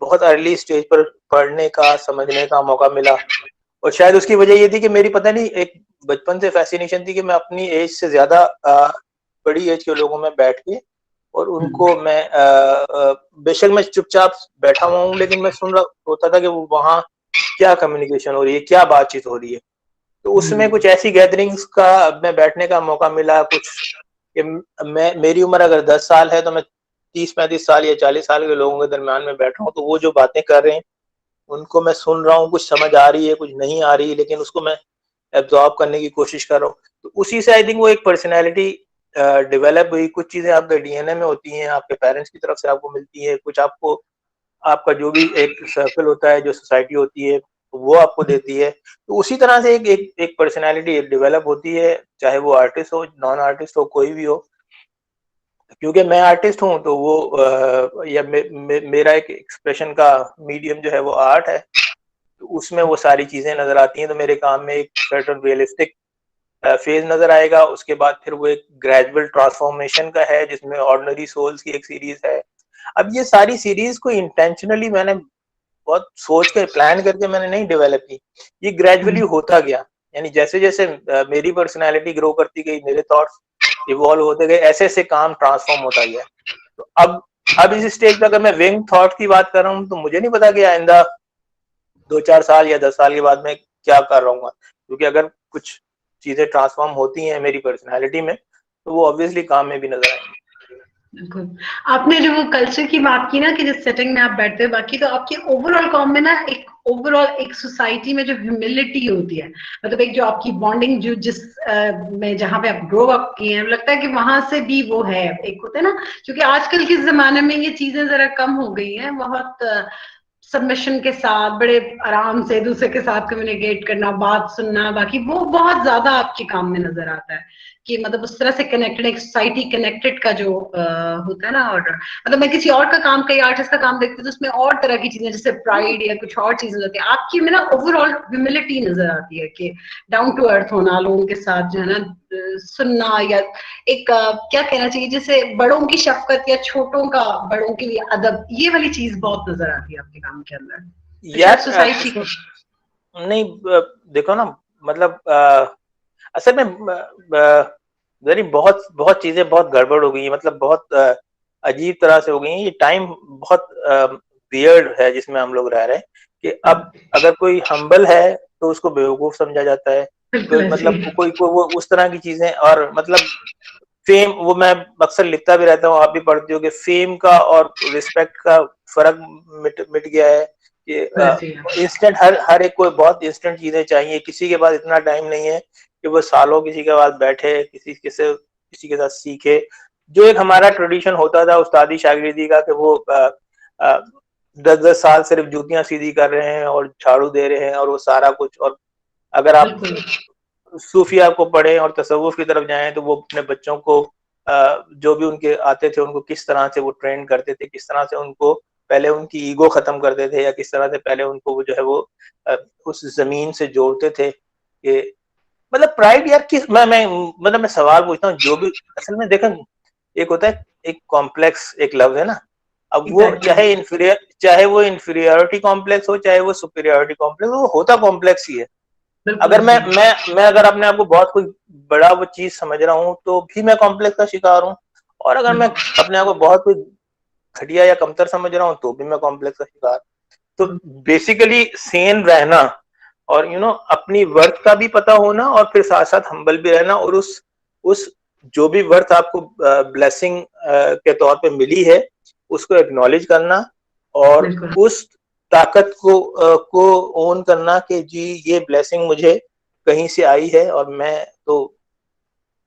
बहुत अर्ली स्टेज पर पढ़ने का, समझने का मौका मिला। और शायद उसकी वजह ये थी कि मेरी पता नहीं एक बचपन से फैसिनेशन थी कि मैं अपनी एज से ज्यादा बड़ी एज के लोगों में बैठ के और उनको मैं बेशक मैं चुपचाप बैठा हुआ हूँ, लेकिन मैं सुन रहा होता था कि वो वहाँ क्या कम्युनिकेशन हो रही है, क्या बातचीत हो रही है। तो उसमें कुछ ऐसी गैदरिंग्स का मैं बैठने का मौका मिला, कुछ कि मैं, मेरी उम्र अगर 10 साल है तो मैं 30-35 साल या 40 साल के लोगों के दरम्यान में बैठा हूँ, तो वो जो बातें कर रहे हैं उनको मैं सुन रहा हूँ, कुछ समझ आ रही है, कुछ नहीं आ रही, लेकिन उसको मैं एब्जॉर्ब करने की कोशिश कर रहा हूँ। तो उसी से आई थिंक वो एक पर्सनैलिटी डेवलप हुई। कुछ चीजें आपके डीएनए में होती हैं, आपके पेरेंट्स की तरफ से आपको मिलती है, कुछ आपको आपका जो भी एक सर्कल होता है, जो सोसाइटी होती है, वो आपको देती है। तो उसी तरह से एक पर्सनैलिटी डेवलप होती है, चाहे वो आर्टिस्ट हो, नॉन आर्टिस्ट हो, कोई भी हो। क्योंकि मैं आर्टिस्ट हूँ तो वो या मेरा एक एक्सप्रेशन का मीडियम जो है वो आर्ट है, तो उसमें वो सारी चीजें नजर आती हैं। तो मेरे काम में एक सर्टेन रियलिस्टिक फेज नजर आएगा, उसके बाद फिर वो एक ग्रेजुअल ट्रांसफॉर्मेशन का है जिसमें ऑर्डिनरी सोल्स की एक सीरीज है। अब ये सारी सीरीज को इंटेंशनली मैंने बहुत सोच के प्लान करके मैंने नहीं डेवलप की, ये ग्रेजुअली होता गया। यानी जैसे जैसे मेरी पर्सनैलिटी ग्रो करती गई, मेरे थॉट्स इवॉल्व होते गए, ऐसे ऐसे काम ट्रांसफॉर्म होता गया। तो अब इस स्टेज पे अगर मैं विंग थॉट की बात कर रहा हूँ तो मुझे नहीं पता कि आइंदा 2-4 साल या 10 साल के बाद में क्या कर रहा हूँ, क्योंकि अगर कुछ चीजें ट्रांसफॉर्म होती हैं मेरी पर्सनैलिटी में तो वो ऑब्वियसली काम में भी नजर आएंगी। बिल्कुल। आपने जो वो कल्चर की बात की ना कि जिस सेटिंग में आप बैठते हो, बाकी तो आपके ओवरऑल कॉम में ना एक ओवरऑल एक सोसाइटी में जो ह्यूमिलिटी होती है, मतलब एक जो आपकी बॉन्डिंग जो जिस में जहाँ पे आप ग्रो अप किए हैं, लगता है कि वहां से भी वो है, एक होता है ना, क्योंकि आजकल के जमाने में ये चीजें जरा कम हो गई हैं, बहुत सबमिशन के साथ बड़े आराम से दूसरे के साथ कम्युनिकेट करना, बात सुनना, बाकी वो बहुत ज्यादा आपके काम में नजर आता है कि मतलब उस तरह से कनेक्टेड, एक सोसाइटी कनेक्टेड का जो होता है ना। और मतलब मैं किसी और का काम, कई आर्टिस्ट का काम देखती हूँ तो उसमें और तरह की चीजें जैसे प्राइड या कुछ और चीजें होती है, आपकी में ना ओवरऑल ह्यूमिलिटी नजर आती है कि डाउन टू अर्थ होना, लोगों के साथ जो है ना सुनना, या एक क्या कहना चाहिए, जैसे बड़ों की शफकत या छोटों का बड़ों के लिए अदब, ये वाली चीज बहुत नजर आती है आपके काम के अंदर, तो शायद यार सोसाइटी नहीं, देखो ना, मतलब असल में वेरी बहुत बहुत चीजें बहुत गड़बड़ हो गई हैं, मतलब बहुत अजीब तरह से हो गई हैं। ये टाइम बहुत वियर्ड है जिसमें हम लोग रह रहे हैं कि अब अगर कोई हम्बल है तो उसको बेवकूफ समझा जाता है, बिल्कुल कोई ऐसे मतलब ही। कोई वो उस तरह की चीजें। और मतलब फेम, वो मैं अक्सर लिखता भी रहता हूँ, आप भी पढ़ते हो कि फेम का और रिस्पेक्ट का फर्क मिट गया है वैसे ही कि इंस्टेंट हर हर एक को बहुत इंस्टेंट चीजें चाहिए, किसी के पास इतना टाइम नहीं है कि वो सालों किसी के पास बैठे, किसी के साथ सीखे। जो एक हमारा ट्रेडिशन होता था उस्तादी शागिर्दी का कि वो 10-10 साल सिर्फ जूतियां सीधी कर रहे हैं और झाड़ू दे रहे हैं और वो सारा कुछ। और अगर आप बिल्कुल सूफिया को पढ़ें और तसव्वुफ की तरफ जाएं तो वो अपने बच्चों को जो भी उनके आते थे उनको किस तरह से वो ट्रेन करते थे, किस तरह से उनको पहले उनकी ईगो खत्म करते थे, या किस तरह से पहले उनको वो जो है वो उस जमीन से जोड़ते थे कि मतलब प्राइड यार किस मैं मतलब मैं सवाल पूछता हूँ जो भी असल में देखो, एक होता है एक कॉम्प्लेक्स, एक लफ्ज है ना। अब वो एग्जैक्टली। चाहे वो इंफीरियरिटी कॉम्प्लेक्स हो, चाहे वो सुपीरियरिटी कॉम्प्लेक्स हो, वो होता कॉम्प्लेक्स ही है। बिल्कुल अगर ऐसे ही। मैं अगर अपने आप को बहुत कोई बड़ा वो चीज समझ रहा हूँ तो भी मैं कॉम्प्लेक्स का शिकार हूँ, और अगर मैं बिल्कुल अपने आप को बहुत कोई घटिया या कमतर समझ रहा हूँ तो भी मैं कॉम्प्लेक्स का शिकार। तो बेसिकली सेन रहना और अपनी वर्थ का भी पता होना और फिर साथ साथ हम्बल भी रहना, और उस जो भी वर्थ आपको ब्लेसिंग के तौर पे मिली है उसको एक्नॉलेज करना, और बिल्कुल। उस ताकत को ओन करना कि जी ये ब्लेसिंग मुझे कहीं से आई है। और मैं तो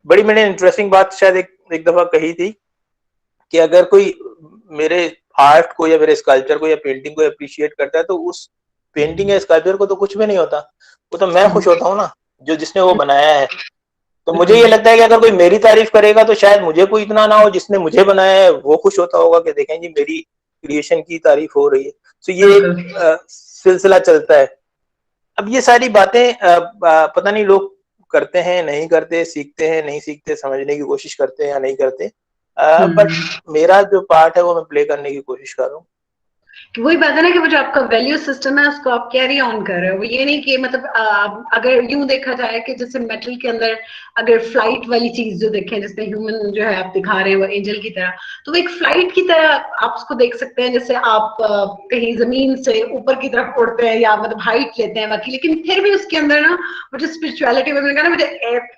बड़ी मैंने इंटरेस्टिंग बात शायद एक दफा कही थी कि अगर कोई मेरे आर्ट को या मेरे स्कल्पचर को या पेंटिंग को अप्रिशिएट करता है तो उस पेंटिंग या स्कल्पचर को तो कुछ भी नहीं होता, वो तो मैं खुश होता हूँ ना जो जिसने वो बनाया है। तो मुझे ये बिल्कुल लगता है कि अगर कोई मेरी तारीफ करेगा तो शायद मुझे कोई इतना ना हो, जिसने मुझे बनाया है वो खुश होता होगा कि देखें जी मेरी क्रिएशन की तारीफ हो रही है। तो ये एक बिल्कुल। सिलसिला चलता है। अब ये सारी बातें पता नहीं लोग करते हैं नहीं करते, सीखते हैं नहीं सीखते, समझने की कोशिश करते हैं या नहीं करते, बट मेरा जो पार्ट है वो मैं प्ले करने की कोशिश कर रहा हूँ। कि वही बात है ना कि वो जो आपका वैल्यू सिस्टम है उसको आप कैरी ऑन कर रहे हो। वो ये नहीं कि मतलब अगर यूं देखा जाए कि जैसे मेटल के अंदर अगर फ्लाइट वाली चीज जो देखें, जिसमें ह्यूमन जो है आप दिखा रहे हैं वो एंजल की तरह, तो वो एक फ्लाइट की तरह आप उसको देख सकते हैं। जैसे आप कहीं जमीन से ऊपर की तरफ उड़ते हैं या मतलब हाइट लेते हैं बाकी, लेकिन फिर भी उसके अंदर ना वो जो स्पिरिचुअलिटी में मैंने कहा ना, मुझे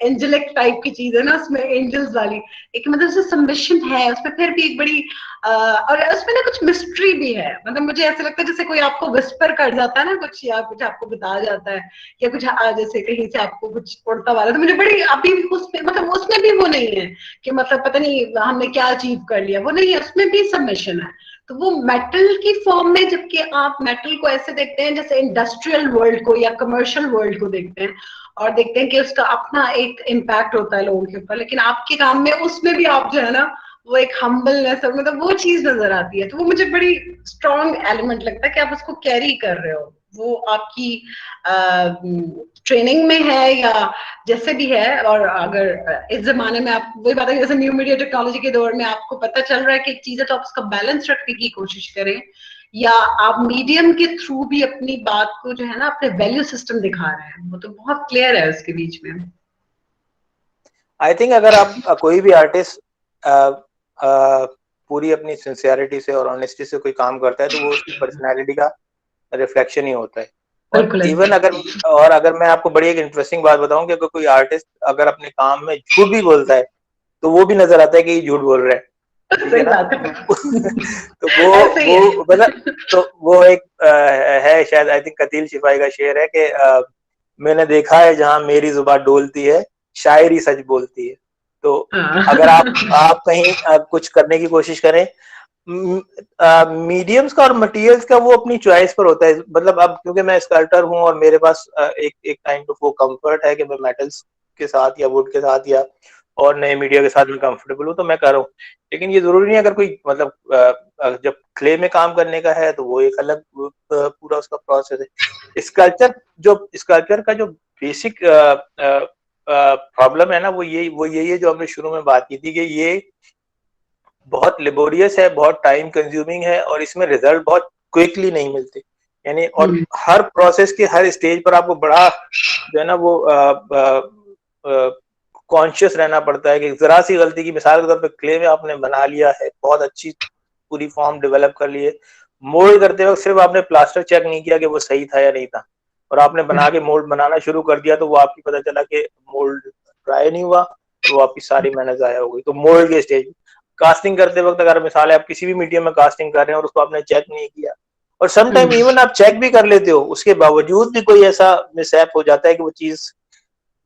एंजलिक टाइप की चीज है ना उसमें, एंजल्स वाली एक मतलब सबमिशन है उसमें, फिर भी एक बड़ी और उसमें ना कुछ मिस्ट्री भी है। मतलब मुझे ऐसा लगता है जैसे कोई आपको विस्पर कर जाता है ना कुछ, या कुछ आपको बता जाता है, या कुछ जैसे कहीं से आपको कुछ उड़ता वाला, तो मुझे बड़ी अभी उसमें मतलब उसमें भी वो नहीं है कि मतलब पता नहीं हमने क्या अचीव कर लिया, वो नहीं है, उसमें भी सबमिशन है। तो वो मेटल की फॉर्म में, जबकि आप मेटल को ऐसे देखते हैं जैसे इंडस्ट्रियल वर्ल्ड को या कमर्शियल वर्ल्ड को देखते हैं, और देखते हैं कि उसका अपना एक इम्पैक्ट होता है लोगों के ऊपर, लेकिन आपके काम में उसमें भी आप जो है ना वो एक हम्बलनेस, मतलब वो चीज नजर आती है। तो वो मुझे बड़ी स्ट्रॉन्ग एलिमेंट लगता है कि आप उसको कैरी कर रहे हो, वो आपकी ट्रेनिंग में है या जैसे भी है। और अगर इस जमाने में आप वही बात है जैसे न्यू मीडिया टेक्नोलॉजी के दौर में आपको पता चल रहा है कि एक चीज है तो आप उसका बैलेंस रखने की कोशिश करें, या आप मीडियम के थ्रू भी अपनी बात को जो है ना अपने वैल्यू सिस्टम दिखा रहे हैं, वो तो बहुत क्लियर है उसके बीच में। आई थिंक अगर आप कोई भी आर्टिस्ट पूरी अपनी सिंसियरिटी से और ऑनेस्टी से कोई काम करता है तो वो उसकी पर्सनैलिटी का रिफ्लेक्शन ही होता है। और बिल्कुल इवन अगर मैं आपको बड़ी एक इंटरेस्टिंग बात बताऊं कि अगर कोई आर्टिस्ट अगर अपने काम में झूठ भी बोलता है तो वो भी नजर आता है कि ये झूठ बोल रहा है, ठीक है सही ना। बात है। तो वो ऐसे ही है। वो मतलब तो वो एक है शायद, आई थिंक कतील शिफाई का शेर है कि मैंने देखा है जहां मेरी जुबान डोलती है शायरी सच बोलती है। तो अगर हाँ। आप कहीं कुछ करने की कोशिश करें, मीडियम्स का और मटेरियल्स का वो अपनी चॉइस पर होता है। मतलब अब क्योंकि मैं स्कल्प्टर हूँ और मेरे पास एक एक काइंड ऑफ वो कंफर्ट है कि मैं मेटल्स के साथ या वुड के साथ या और नए मीडिया के साथ मैं कंफर्टेबल हूँ तो मैं कर रहा हूँ। लेकिन ये जरूरी नहीं, अगर कोई मतलब जब क्ले में काम करने का है तो वो एक अलग पूरा उसका प्रोसेस है। स्कल्पचर का जो बेसिक प्रॉब्लम है ना, वो यही है जो हमने शुरू में बात की थी कि ये बहुत लेबोरियस है, बहुत टाइम कंज्यूमिंग है और इसमें रिजल्ट बहुत क्विकली नहीं मिलते। यानी और हर प्रोसेस के हर स्टेज पर आपको बड़ा जो है ना वो कॉन्शियस रहना पड़ता है कि जरा सी गलती की, मिसाल के तौर पे क्ले में आपने बना लिया है, बहुत अच्छी पूरी फॉर्म डेवलप कर ली है, मोल्ड करते वक्त सिर्फ आपने प्लास्टर चेक नहीं किया कि वो सही था या नहीं था, और आपने बना के मोल्ड बनाना शुरू कर दिया तो वो आपकी पता चला कि मोल्ड ट्राई नहीं हुआ और वो आपकी सारी मेहनत जाया हो गई। तो मोल्ड के स्टेज कास्टिंग करते वक्त अगर मिसाल है आप किसी भी मीडियम में कास्टिंग कर रहे हैं और उसको आपने चेक नहीं किया, और सम टाइम इवन आप चेक भी कर लेते हो उसके बावजूद भी कोई ऐसा मिसहैप हो जाता है कि वो चीज,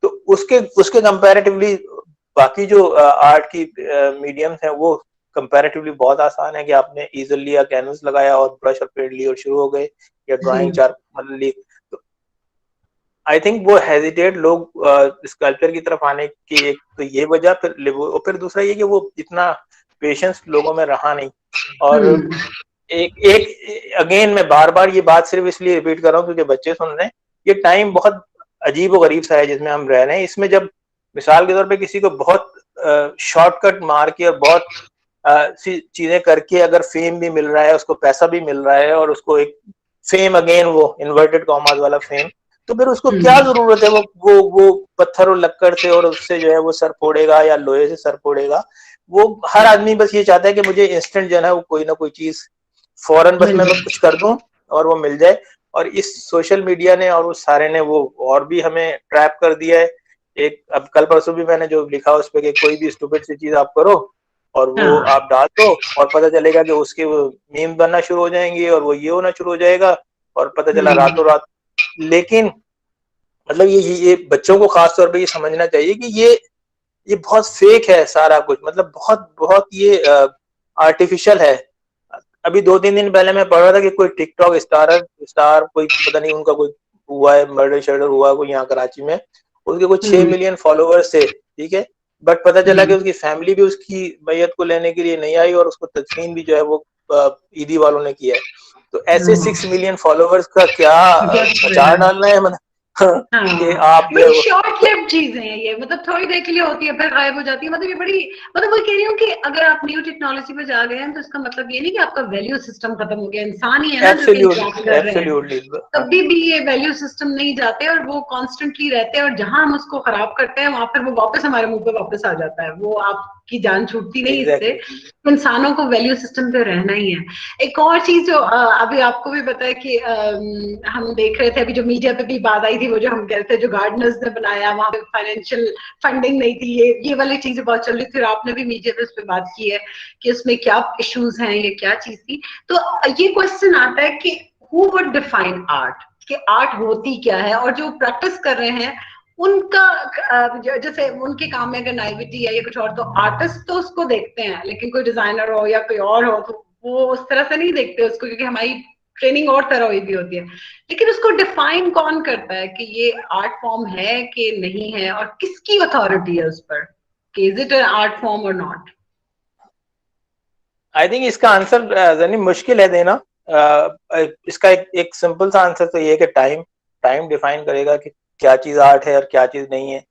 तो उसके उसके कंपैरेटिवली बाकी जो आर्ट की मीडियम्स हैं वो कंपैरेटिवली बहुत आसान है कि आपने इजीली या कैनवस लगाया और ब्रश और पेंट ली और शुरू हो गए, या ड्राइंग चार मतलब ली। तो आई थिंक वो हेजिटेट लोग स्कल्पचर की तरफ आने की एक तो ये वजह, फिर दूसरा ये कि वो इतना पेशेंस लोगों में रहा नहीं। और एक एक अगेन मैं बार बार ये बात सिर्फ इसलिए रिपीट कर रहा हूँ क्योंकि बच्चे सुन रहे हैं, ये टाइम बहुत अजीब और गरीब सा है जिसमें हम रह रहे हैं। इसमें जब मिसाल के तौर पे किसी को बहुत शॉर्टकट मार के और बहुत सी चीजें करके अगर फेम भी मिल रहा है, उसको पैसा भी मिल रहा है और उसको एक फेम, अगेन वो इन्वर्टेड कॉमास वाला फेम, तो फिर उसको क्या जरूरत है वो पत्थर और लक्कड़ से और उससे जो है वो सर फोड़ेगा या लोहे से सर फोड़ेगा। वो हर आदमी बस ये चाहता है कि मुझे इंस्टेंट जो है ना वो कोई ना कोई चीज फौरन बस मैं कुछ कर दूं और वो मिल जाए। और इस सोशल मीडिया ने और उस सारे ने वो और भी हमें ट्रैप कर दिया है। एक अब कल परसों भी मैंने जो लिखा उस पर कि कोई भी स्टूपिड सी चीज आप करो और वो आप डाल दो और पता चलेगा कि उसके वो मीम बनना शुरू हो जाएंगे और वो ये होना शुरू हो जाएगा और पता चला रातों रात। लेकिन मतलब ये बच्चों को खास तौर पे ये समझना चाहिए कि ये बहुत फेक है सारा कुछ, मतलब बहुत बहुत ये आर्टिफिशियल है। अभी 2-3 दिन पहले मैं पढ़ रहा था कि कोई टिकटॉक स्टार कोई पता नहीं उनका कोई हुआ है, मर्डर शर्डर हुआ कोई यहाँ कराची में, उसके कुछ 6 मिलियन फॉलोअर्स थे, ठीक है। बट पता चला कि उसकी फैमिली भी उसकी मैयत को लेने के लिए नहीं आई और उसको तदफीन भी जो है वो ईदी वालों ने किया है। तो ऐसे 6 मिलियन फॉलोवर्स का क्या अचार डालना है मतलब कि आप जो बड़ी शॉर्ट लिव्ड चीजें हैं ये, मतलब थोड़ी देर के लिए होती है फिर गायब हो जाती है, मतलब ये बड़ी, मतलब वो कह रही हूँ कि अगर आप न्यू टेक्नोलॉजी पे जा गए हैं तो इसका मतलब ये नहीं कि आपका वैल्यू सिस्टम खत्म हो गया, इंसान ही है ना जो इंटरेक्ट कर रहे हैं, कभी भी ये वैल्यू सिस्टम नहीं जाते और वो कॉन्स्टेंटली रहते हैं, और जहां हम उसको खराब करते हैं वहां फिर वो वापस हमारे मुंह पे वापस आ जाता है, वो आपकी जान छूटती नहीं इससे, इंसानों को वैल्यू सिस्टम पे रहना ही है। एक और चीज जो अभी आपको भी पता है कि हम देख रहे थे अभी जो मीडिया पे भी बात आई थी, वो जो हम कह रहे थे जो गार्डनर्स ने बनाया वहां पे फाइनेंशियल फंडिंग नहीं थी, ये वाली चीजें बहुत चल रही थी, और आपने भी मीडिया पे उस पर बात की है कि उसमें क्या इश्यूज हैं, ये क्या चीज थी। तो ये क्वेश्चन आता है कि हु वुड डिफाइन आर्ट, कि आर्ट होती क्या है, और जो प्रैक्टिस कर रहे हैं उनका जैसे उनके काम में अगर नाइविटी है या कुछ और, तो आर्टिस्ट तो उसको देखते हैं, लेकिन कोई डिजाइनर हो या कोई और हो तो वो उस तरह से नहीं देखते उसको, क्योंकि हमारी ट्रेनिंग और तरह हुई भी होती है। लेकिन उसको डिफाइन कौन करता है कि ये आर्ट फॉर्म है कि नहीं है, और किसकी अथॉरिटी है उस पर कि is it an art form और नॉट? आई थिंक इसका आंसर जनी मुश्किल है देना। इसका एक सिंपल सा आंसर तो ये है कि टाइम डिफाइन करेगा कि क्या चीज आर्ट है और क्या चीज नहीं है।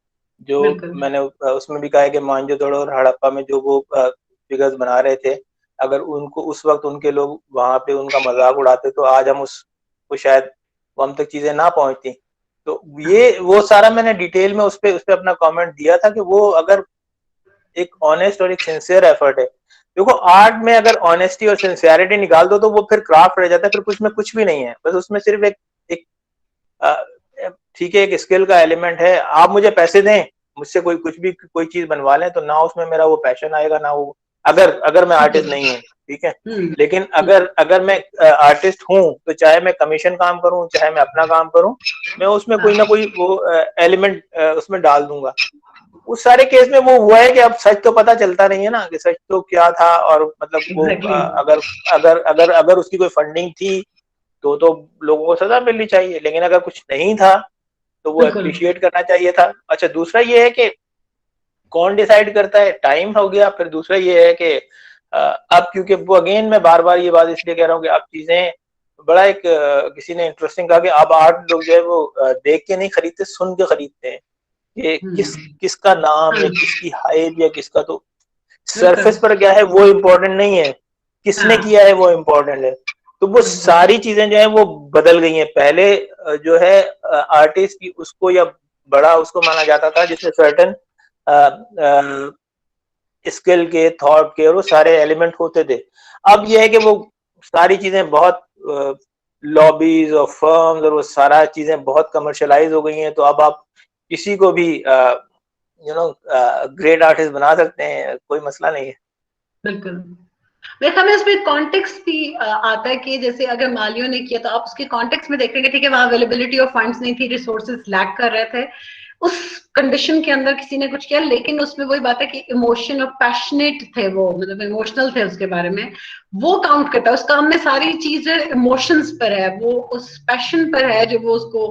जो मैंने उसमें भी कहा है कि मोहनजोदड़ो और हड़प्पा में जो वो फिगर्स बना रहे थे, अगर उनको उस वक्त उनके लोग वहां पे उनका मजाक उड़ाते तो आज हम उसको शायद वो हम तक चीजें ना पहुंचती। तो ये वो सारा मैंने डिटेल में उस पे अपना कमेंट दिया था कि वो अगर एक ऑनेस्ट और एक सिंसियर एफर्ट है। देखो आर्ट में अगर ऑनेस्टी और सिंसियरिटी निकाल दो तो वो फिर क्राफ्ट रह जाता है, फिर कुछ में कुछ भी नहीं है, बस उसमें सिर्फ एक ठीक है एक स्किल का एलिमेंट है। आप मुझे पैसे दें, मुझसे कोई चीज बनवा लें, तो ना उसमें मेरा वो पैशन आएगा ना वो, अगर मैं आर्टिस्ट नहीं हूँ, ठीक है। लेकिन अगर मैं आर्टिस्ट हूँ तो चाहे मैं कमीशन काम करूँ चाहे मैं अपना काम करूँ, मैं उसमें कोई ना कोई वो एलिमेंट उसमें डाल दूंगा। उस सारे केस में वो हुआ है कि अब सच तो पता चलता नहीं है ना कि सच तो क्या था, और मतलब वो अगर अगर अगर अगर उसकी कोई फंडिंग थी तो लोगों को सजा मिलनी चाहिए, लेकिन अगर कुछ नहीं था तो वो अप्रिशिएट करना चाहिए था। अच्छा दूसरा ये है कि कौन डिसाइड करता है, टाइम हो गया। फिर दूसरा ये है कि अब क्योंकि वो अगेन मैं बार बार ये बात इसलिए कह रहा हूँ कि अब चीजें बड़ा एक किसी ने इंटरेस्टिंग कहा कि अब आर्ट लोग जो है वो देख के नहीं खरीदते, सुन के खरीदते हैं कि किसका नाम या किसकी हाइप या किसका, तो सरफेस पर क्या है वो इम्पोर्टेंट नहीं है, किसने किया है वो इम्पोर्टेंट है। तो वो सारी चीजें जो है वो बदल गई हैं। पहले जो है आर्टिस्ट की उसको या बड़ा उसको माना जाता था जिसमें सर्टन स्किल के, थॉट के और वो सारे एलिमेंट होते थे। अब ये है कि वो सारी चीजें बहुत लॉबीज और फर्म्स और वो सारा चीजें बहुत कमर्शलाइज हो गई हैं, तो अब आप किसी को भी ग्रेट आर्टिस्ट बना सकते हैं, कोई मसला नहीं है। बिल्कुल। मेरे ख्याल में इसमें कॉन्टेक्स्ट भी आता है कि जैसे अगर मालियो ने किया तो आप उसके कॉन्टेक्स्ट में देखेंगे, ठीक है वहां अवेलेबिलिटी ऑफ फंड्स नहीं थी, रिसोर्सेज लैक कर रहे थे, उस कंडीशन के अंदर किसी ने कुछ किया, लेकिन उसमें वही बात है कि इमोशन और पैशनेट थे वो, मतलब इमोशनल थे उसके बारे में, वो काउंट करता है। उस काम में सारी चीजें इमोशंस पर है, वो उस पैशन पर है जो वो उसको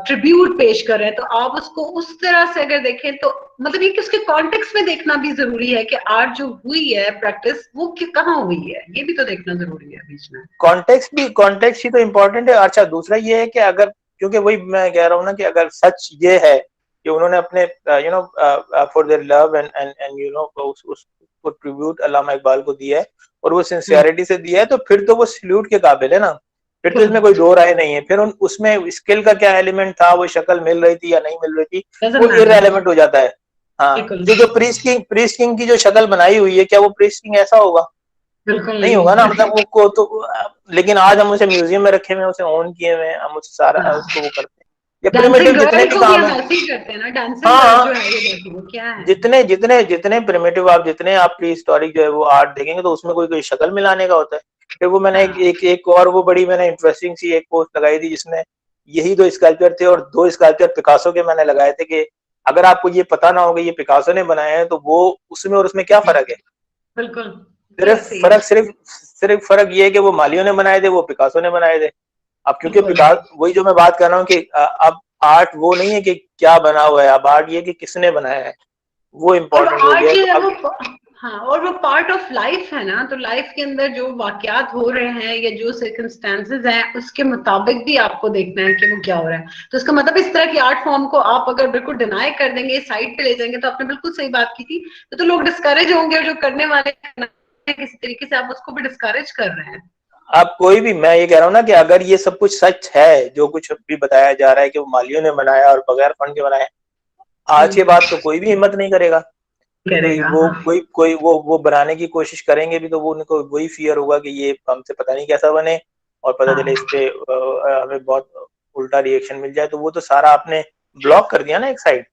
ट्रिब्यूट पेश कर रहे हैं। तो आप उसको उस तरह से अगर देखें तो मतलब ये कि उसके कॉन्टेक्स्ट में देखना भी जरूरी है कि आर्ट जो हुई है प्रैक्टिस वो कहाँ हुई है, ये भी तो देखना जरूरी है बीच में। कॉन्टेक्स्ट ही तो इम्पोर्टेंट है। अच्छा दूसरा ये है कि अगर, क्योंकि वही मैं कह रहा हूँ ना कि अगर सच ये है कि उन्होंने अपने फॉर देयर लव एंड उसको ट्रिब्यूट अल्लामा इकबाल को दिया है और वो सिंसियरिटी से दिया है, तो फिर तो वो सल्यूट के काबिल है ना, फिर तो इसमें कोई दो राय नहीं है। फिर उसमें स्किल का क्या एलिमेंट था, वो शक्ल मिल रही थी या नहीं मिल रही थी, वो इररेलेवेंट हो जाता है। हाँ जो प्रीस्ट किंग की जो शक्ल बनाई हुई है, क्या वो प्रीस्ट किंग ऐसा होगा? नहीं होगा ना, मतलब वो तो, लेकिन आज हम उसे म्यूजियम में रखे हुए, उसे ऑन किए हुए, हम उसे सारा उसको वो करते हैं। ये प्रिमिटिव जितने भी काम है, हाँ जितने प्रिमिटिव आप जितने आप प्री हिस्टोरिक जो है वो आर्ट देखेंगे तो उसमें कोई शक्ल मिलाने का होता है। फिर वो मैंने एक और वो बड़ी मैंने इंटरेस्टिंग सी एक पोस्ट लगाई थी जिसमें यही दो स्कल्पचर थे और दो स्कल्पचर पिकासो के मैंने लगाए थे कि अगर आपको ये पता ना होगा ये पिकासो ने बनाए हैं तो वो उसमें और उसमें क्या फर्क है। बिल्कुल सिर्फ फर्क ये है कि वो मालियो ने बनाए थे, वो पिकासो ने बनाए थे। अब क्योंकि वही जो मैं बात कर रहा हूँ कि अब आर्ट वो नहीं है कि क्या बना हुआ है, अब आर्ट ये कि किसने बनाया है, वो इम्पोर्टेंट हो गया। हाँ, और वो पार्ट ऑफ लाइफ है ना, तो लाइफ के अंदर जो वाकयात हो रहे हैं या जो सर्कमस्टेंसेस हैं उसके मुताबिक भी आपको देखना है कि वो क्या हो रहा है। तो इसका मतलब इस तरह की आर्ट फॉर्म को आप अगर बिल्कुल डिनाई कर देंगे, साइड पे ले जाएंगे, तो आपने बिल्कुल सही बात की थी, तो लोग डिस्करेज होंगे, और जो करने वाले किसी तरीके से आप उसको भी डिस्करेज कर रहे हैं। आप कोई भी, मैं ये कह रहा हूँ ना कि अगर ये सब कुछ सच है, जो कुछ भी बताया जा रहा है कि वो मालियों ने बनाया और बगैर फंड के बनाया, आज के बाद तो कोई भी हिम्मत नहीं करेगा कि भाई करेगा, वो हाँ। कोई वो बनाने की कोशिश करेंगे भी तो वो उनको वही फियर होगा कि ये हमसे पता नहीं कैसा बने, और पता चले इस हाँ, पे हमें बहुत उल्टा रिएक्शन मिल जाए, तो वो तो सारा आपने ब्लॉक कर दिया ना एक साइड।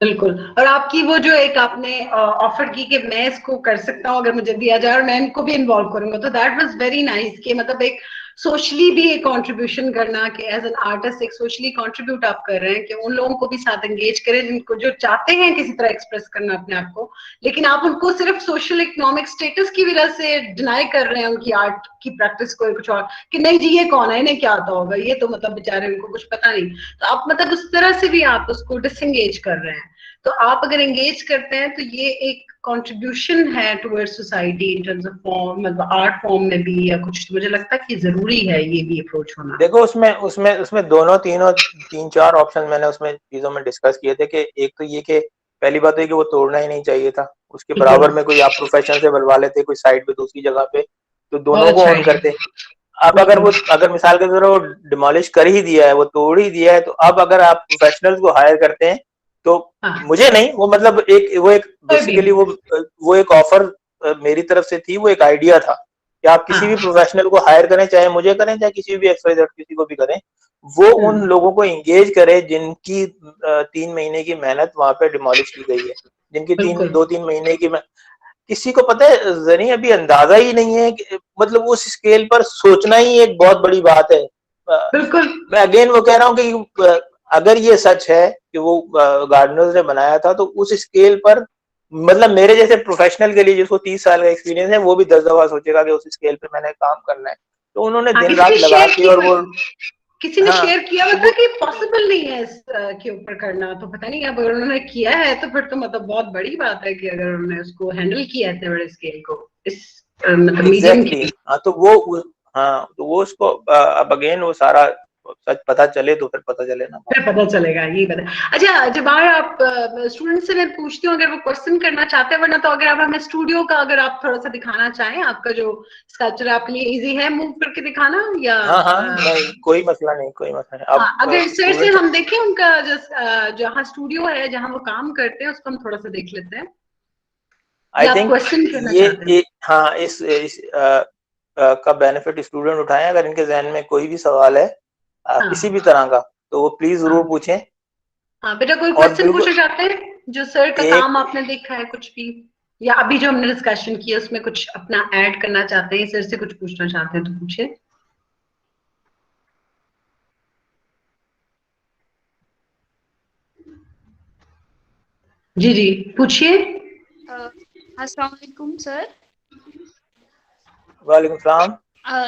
बिल्कुल। और आपकी वो जो एक आपने ऑफर की कि मैं इसको कर सकता हूँ अगर मुझे दिया जाए और मैं इनको भी इन्वॉल्व करूंगा, तो दैट वाज वेरी नाइस कि मतलब एक सोशली भी एक कंट्रीब्यूशन करना, कि एज एन आर्टिस्ट एक सोशली कंट्रीब्यूट आप कर रहे हैं कि उन लोगों को भी साथ एंगेज करें जिनको जो चाहते हैं किसी तरह एक्सप्रेस करना अपने आप को, लेकिन आप उनको सिर्फ सोशल इकोनॉमिक स्टेटस की वजह से डिनाई कर रहे हैं उनकी आर्ट की प्रैक्टिस को, कुछ और कि नहीं जी ये कौन है, इन्हें क्या आता होगा, ये तो मतलब बेचारे उनको कुछ पता नहीं। तो आप मतलब उस तरह से भी आप उसको डिसएंगेज कर रहे हैं। तो आप अगर एंगेज करते हैं तो ये एक कंट्रीब्यूशन है towards society in terms of form, मतलब आर्ट फॉर्म में भी या कुछ, तो मुझे लगता है कि जरूरी है ये भी अप्रोच होना। देखो उसमें उसमें उसमें दोनों तीनों तीन चार ऑप्शन मैंने उसमें चीजों में डिस्कस किए थे कि एक तो ये कि पहली बात है कि वो तोड़ना ही नहीं चाहिए था, उसके बिल्कुल, बराबर में कोई आप प्रोफेशन से बनवा लेते कोई साइड पे दूसरी जगह पे, तो बहुत दोनों को अच्छा ऑन है। करते। अब बिल्कुल, अगर मिसाल के तौर पर वो डिमोलिश कर ही दिया है, वो तोड़ ही दिया है, तो अब अगर आप प्रोफेशनल्स को हायर करते हैं तो हाँ, मुझे नहीं, वो मतलब एक कोई भी, बेसिकली वो एक ऑफर मेरी तरफ से थी, वो एक आइडिया था कि आप किसी भी हाँ, प्रोफेशनल को हायर करें, चाहे मुझे करें चाहे किसी भी XYZ किसी को भी करें, वो उन लोगों को एंगेज करे जिनकी 3 महीने की मेहनत वहां पे डिमोलिश की गई है, जिनकी बिल्कुल, 2-3 महीने की किसी को पता है जनी अभी अंदाजा ही नहीं है कि मतलब उस स्केल पर सोचना ही एक बहुत बड़ी बात है। बिल्कुल, मैं अगेन वो कह रहा हूँ कि अगर ये सच है कि वो गार्डनर्स ने बनाया था, तो उस स्केल पर मतलब मेरे जैसे प्रोफेशनल के लिए जिसको 30 साल का एक्सपीरियंस है, वो भी 10 दफा सोचेगा कि उस स्केल पे मैंने काम करना है। तो उन्होंने हाँ। दिन किसी रात ने लगा शेयर के, की और हुई, वो किसी ने हाँ शेयर किया हुआ तो था वो कि पॉसिबल नहीं है इस के ऊपर करना, तो पता नहीं अब अगर उन्होंने किया है तो फिर तो मतलब बहुत बड़ी बात है कि अगर उन्होंने उसको हैंडल किया है इतने बड़े स्केल को, इस मतलब मीडियम एग्जैक्टली की। हाँ हाँ तो वो उसको अब अगेन वो सारा सच पता चले तो फिर पता चले ना बात। फिर पता चलेगा, ये पता। अच्छा, जब आप स्टूडेंट से मैं पूछती हूँ अगर वो क्वेश्चन करना चाहते हैं, वरना तो अगर आप हमें स्टूडियो का अगर आप थोड़ा सा दिखाना चाहें, आपका जो स्कल्पचर आपके लिए इजी है मूव करके दिखाना, या हाँ हाँ नहीं, कोई मसला नहीं, कोई मसला नहीं, हाँ, अब अगर सर से स्टूडेंट हम देखें उनका जो जहाँ स्टूडियो है जहाँ वो काम करते हैं उसको हम थोड़ा सा देख लेते हैं, आई या आप थिंक क्वेश्चन करना ये चाहते हैं। हाँ इस का बेनिफिट स्टूडेंट उठाएं, अगर इनके जहन में कोई भी सवाल है किसी हाँ, भी तरह का, तो वो प्लीज जरूर हाँ, पूछें। हाँ बेटा, कोई और क्वेश्चन बिल्कुल पूछना चाहते हैं जो सर का एक काम आपने देखा है कुछ भी, या अभी जो हमने डिस्कशन किया उसमें कुछ अपना ऐड करना चाहते हैं, सर से कुछ पूछना चाहते हैं तो पूछे। जी जी, पूछिए। अस्सलाम वालेकुम सर। वालेकुम सलाम।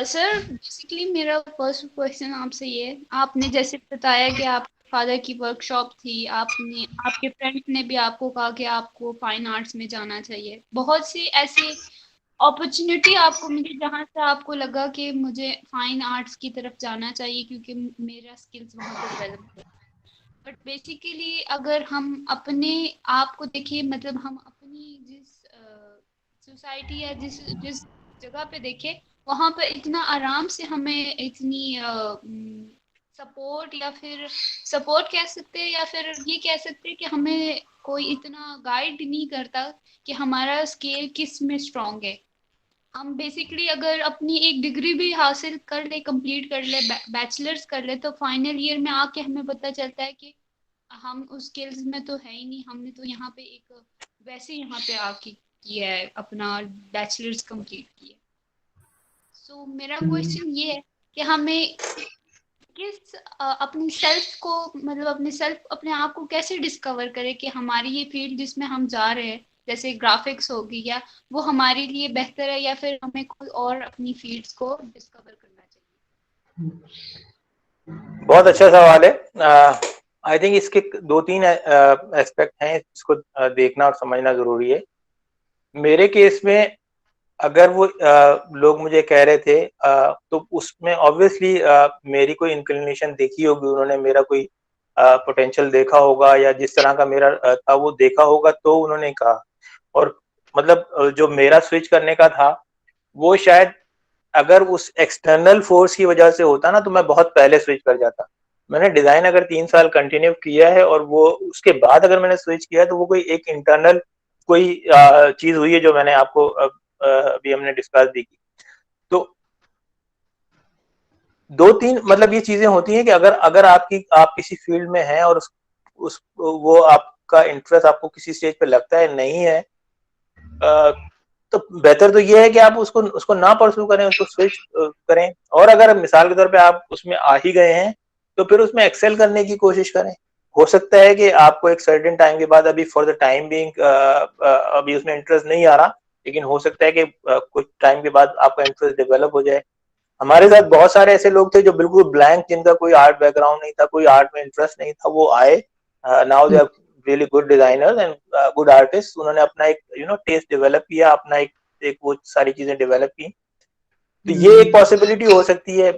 सर बेसिकली मेरा फर्स्ट क्वेश्चन आपसे ये है, आपने जैसे बताया कि आपके फादर की वर्कशॉप थी, आपने आपके फ्रेंड ने भी आपको कहा कि आपको फाइन आर्ट्स में जाना चाहिए, बहुत सी ऐसी अपॉर्चुनिटी आपको मिली जहाँ से आपको लगा कि मुझे फाइन आर्ट्स की तरफ जाना चाहिए क्योंकि मेरा स्किल्स वहाँ पे डेवलप हो। बट बेसिकली अगर हम अपने आप को देखिए, मतलब हम अपनी जिस सोसाइटी या जिस जिस जगह पे देखें, वहां पर इतना आराम से हमें इतनी सपोर्ट, या फिर सपोर्ट कह सकते हैं, या फिर ये कह सकते हैं कि हमें कोई इतना गाइड नहीं करता कि हमारा स्केल किस में स्ट्रांग है। हम बेसिकली अगर अपनी एक डिग्री भी हासिल कर ले, कंप्लीट कर ले, बैचलर्स कर ले, तो फाइनल ईयर में आके हमें पता चलता है कि हम उस स्किल्स में तो है ही नहीं, हमने तो यहाँ पे एक वैसे यहाँ पे आके किया है, अपना बैचलर्स कंप्लीट किया। सो मेरा क्वेश्चन ये है कि हमें किस अपनी सेल्फ को, मतलब अपने सेल्फ, अपने आप को कैसे डिस्कवर करें कि हमारी ये फील्ड जिसमें हम जा रहे हैं, जैसे ग्राफिक्स होगी, या वो हमारे लिए बेहतर है, या फिर हमें कोई और अपनी फील्ड्स को डिस्कवर करना चाहिए। बहुत अच्छा सवाल है। आई थिंक इसके 2-3 एस्पेक्ट हैं जिसको देखना और समझना जरूरी है। मेरे केस में अगर वो लोग मुझे कह रहे थे तो उसमें ऑब्वियसली मेरी कोई इंक्लिनेशन देखी होगी उन्होंने, मेरा कोई पोटेंशियल देखा होगा या जिस तरह का मेरा था वो देखा होगा, तो उन्होंने कहा। और मतलब जो मेरा स्विच करने का था वो शायद अगर उस एक्सटर्नल फोर्स की वजह से होता ना तो मैं बहुत पहले स्विच कर जाता। मैंने डिजाइन अगर 3 साल कंटिन्यू किया है और वो उसके बाद अगर मैंने स्विच किया तो वो कोई एक इंटरनल कोई चीज हुई है जो मैंने आपको अभी हमने डिस्कस भी की। तो 2-3 मतलब ये चीजें होती हैं कि अगर अगर आप किसी फील्ड में हैं और उस वो आपका इंटरेस्ट आपको किसी स्टेज पे लगता है नहीं है, तो बेहतर तो ये है कि आप उसको उसको ना परस्यू करें, उसको स्विच करें। और अगर मिसाल के तौर पे आप उसमें आ ही गए हैं तो फिर उसमें एक्सेल करने की कोशिश करें। हो सकता है कि आपको एक सर्टेन टाइम के बाद अभी फॉर द टाइम बीइंग अभी उसमें इंटरेस्ट नहीं आ रहा, लेकिन हो सकता है कि कुछ टाइम के बाद आपका इंटरेस्ट डेवलप हो जाए। हमारे साथ बहुत सारे ऐसे लोग थे जो बिल्कुल ब्लैंक, जिनका कोई आर्ट बैकग्राउंड नहीं था, कोई आर्ट में इंटरेस्ट नहीं था, वो आए, now they are really good designers and good artist. उन्होंने अपना एक टेस्ट डेवलप किया, अपना एक वो सारी चीजें डेवलप की। तो ये एक पॉसिबिलिटी हो सकती है।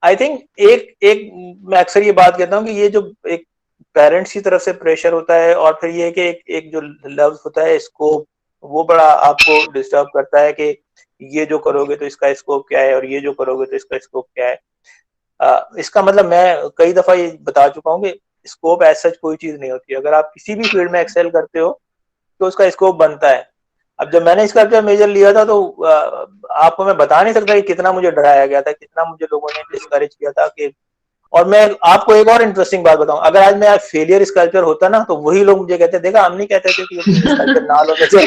आई थिंक एक एक मैं अक्सर ये बात कहता हूँ कि ये जो एक पेरेंट्स की तरफ से प्रेशर होता है और फिर ये कि एक जो लफ्ज होता है स्कोप, वो बड़ा आपको डिस्टर्ब करता है कि ये जो करोगे तो इसका स्कोप क्या है और ये जो करोगे तो इसका स्कोप क्या है। इसका मतलब मैं कई दफा ये बता चुका हूँ कि स्कोप एज सच कोई चीज नहीं होती। अगर आप किसी भी फील्ड में एक्सेल करते हो तो उसका स्कोप बनता है। अब जब मैंने इसका मेजर लिया था तो आपको मैं बता नहीं सकता कि कितना मुझे डराया गया था, कितना मुझे लोगों ने डिस्करेज किया था कि। और मैं आपको एक और इंटरेस्टिंग बात बताऊं, अगर आज मैं फेलियर स्कल्पचर होता ना तो वही लोग मुझे कहते, देखा हम नहीं कहते थे कि स्कल्पचर ना लो जैसे,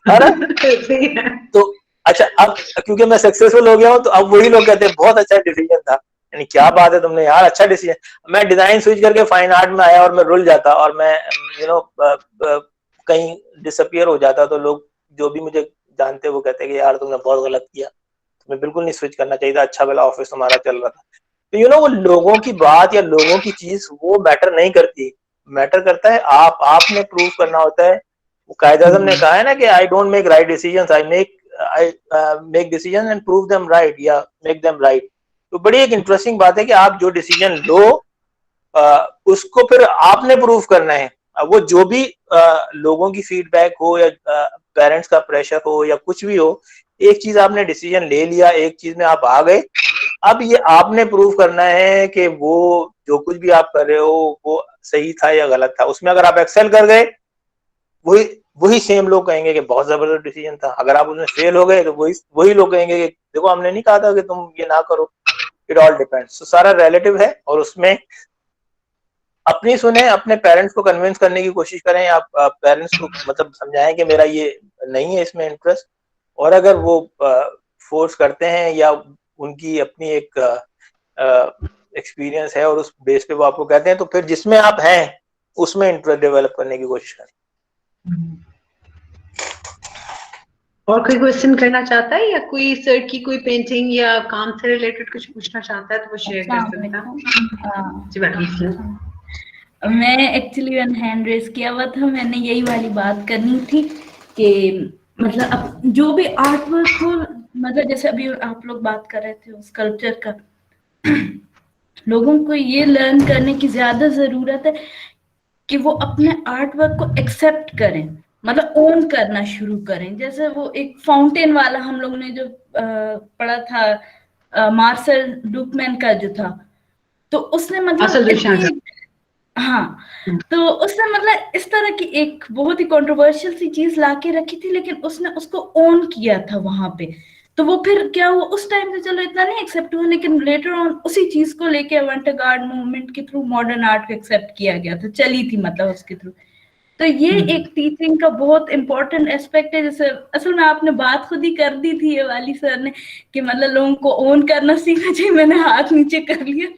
है ना। तो अच्छा, अब क्योंकि मैं सक्सेसफुल हो गया हूँ तो अब वही लोग कहते हैं बहुत अच्छा डिसीजन था, यानी क्या बात है तुमने यार, अच्छा डिसीजन। मैं डिजाइन स्विच करके फाइन आर्ट में आया और मैं रुल जाता और मैं कहीं डिसअपियर हो जाता तो लोग जो भी मुझे जानते वो कहते कि यार तुमने बहुत गलत किया, तुम्हें बिल्कुल नहीं स्विच करना चाहिए था, अच्छा भला ऑफिस तुम्हारा चल रहा था। तो वो लोगों की बात या लोगों की चीज वो मैटर नहीं करती, मैटर करता है आपने प्रूव करना होता है। वो कायद आजम ने कहा है ना कि I don't make right decisions, I make decision and prove them right या मेक देम राइट। तो बड़ी एक इंटरेस्टिंग बात है कि आप जो डिसीजन लो उसको फिर आपने प्रूव करना है। वो जो भी लोगों की फीडबैक हो या पेरेंट्स का प्रेशर हो या कुछ भी हो, एक चीज आपने डिसीजन ले लिया, एक चीज में आप आ गए, अब ये आपने प्रूव करना है कि वो जो कुछ भी आप कर रहे हो वो सही था या गलत था। उसमें अगर आप एक्सेल कर गए, वही सेम लोग कहेंगे कि बहुत जबरदस्त डिसीजन था। अगर आप उसमें फेल हो गए तो वही लोग कहेंगे कि देखो हमने नहीं कहा था कि तुम ये ना करो। It all depends. तो सारा रिलेटिव है और उसमें अपनी सुने, अपने पेरेंट्स को कन्विंस करने की कोशिश करें, आप पेरेंट्स को मतलब समझाएं कि मेरा ये नहीं है इसमें इंटरेस्ट। और अगर वो फोर्स करते हैं या उनकी अपनी एक एक्सपीरियंस है और उस बेस पे वो आपको कहते हैं, तो फिर जिसमें आप हैं उसमें इंटरेस्ट डेवलप करने की कोशिश करें। और कोई क्वेश्चन करना चाहता है या कोई सर की कोई पेंटिंग या काम से रिलेटेड कुछ पूछना चाहता है तो वो शेयर कर सकता है। मैं एक्चुअली वन हैंड रेस किया हुआ था, मैंने यही वाली बात करनी थी कि मतलब अब जो भी आर्ट वर्क हो, मतलब जैसे अभी आप लोग बात कर रहे थे स्कल्पचर का, लोगों को ये लर्न करने की ज्यादा जरूरत है कि वो अपने आर्ट वर्क को एक्सेप्ट करें, मतलब ओन करना शुरू करें। जैसे वो एक फाउंटेन वाला हम लोग ने जो पढ़ा था, मार्सेल डुकमैन का जो था, तो उसने मतलब हाँ, तो उसने मतलब इस तरह की एक बहुत ही कंट्रोवर्शियल सी चीज लाके रखी थी, लेकिन उसने उसको ओन किया था वहां पे। तो वो फिर क्या हुआ, उस टाइम पे चलो इतना नहीं एक्सेप्ट हुआ, लेकिन लेटर ऑन उसी चीज को लेके अवंटगार्ड मूवमेंट के थ्रू मॉडर्न आर्ट को एक्सेप्ट किया गया था, चली थी मतलब उसके थ्रू। तो ये एक टीचिंग का बहुत इंपॉर्टेंट एस्पेक्ट है। जैसे असल में आपने बात खुद ही कर दी थी ये वाली सर ने कि मतलब लोगों को ओन करना सीखना चाहिए, मैंने हाथ नीचे कर लिया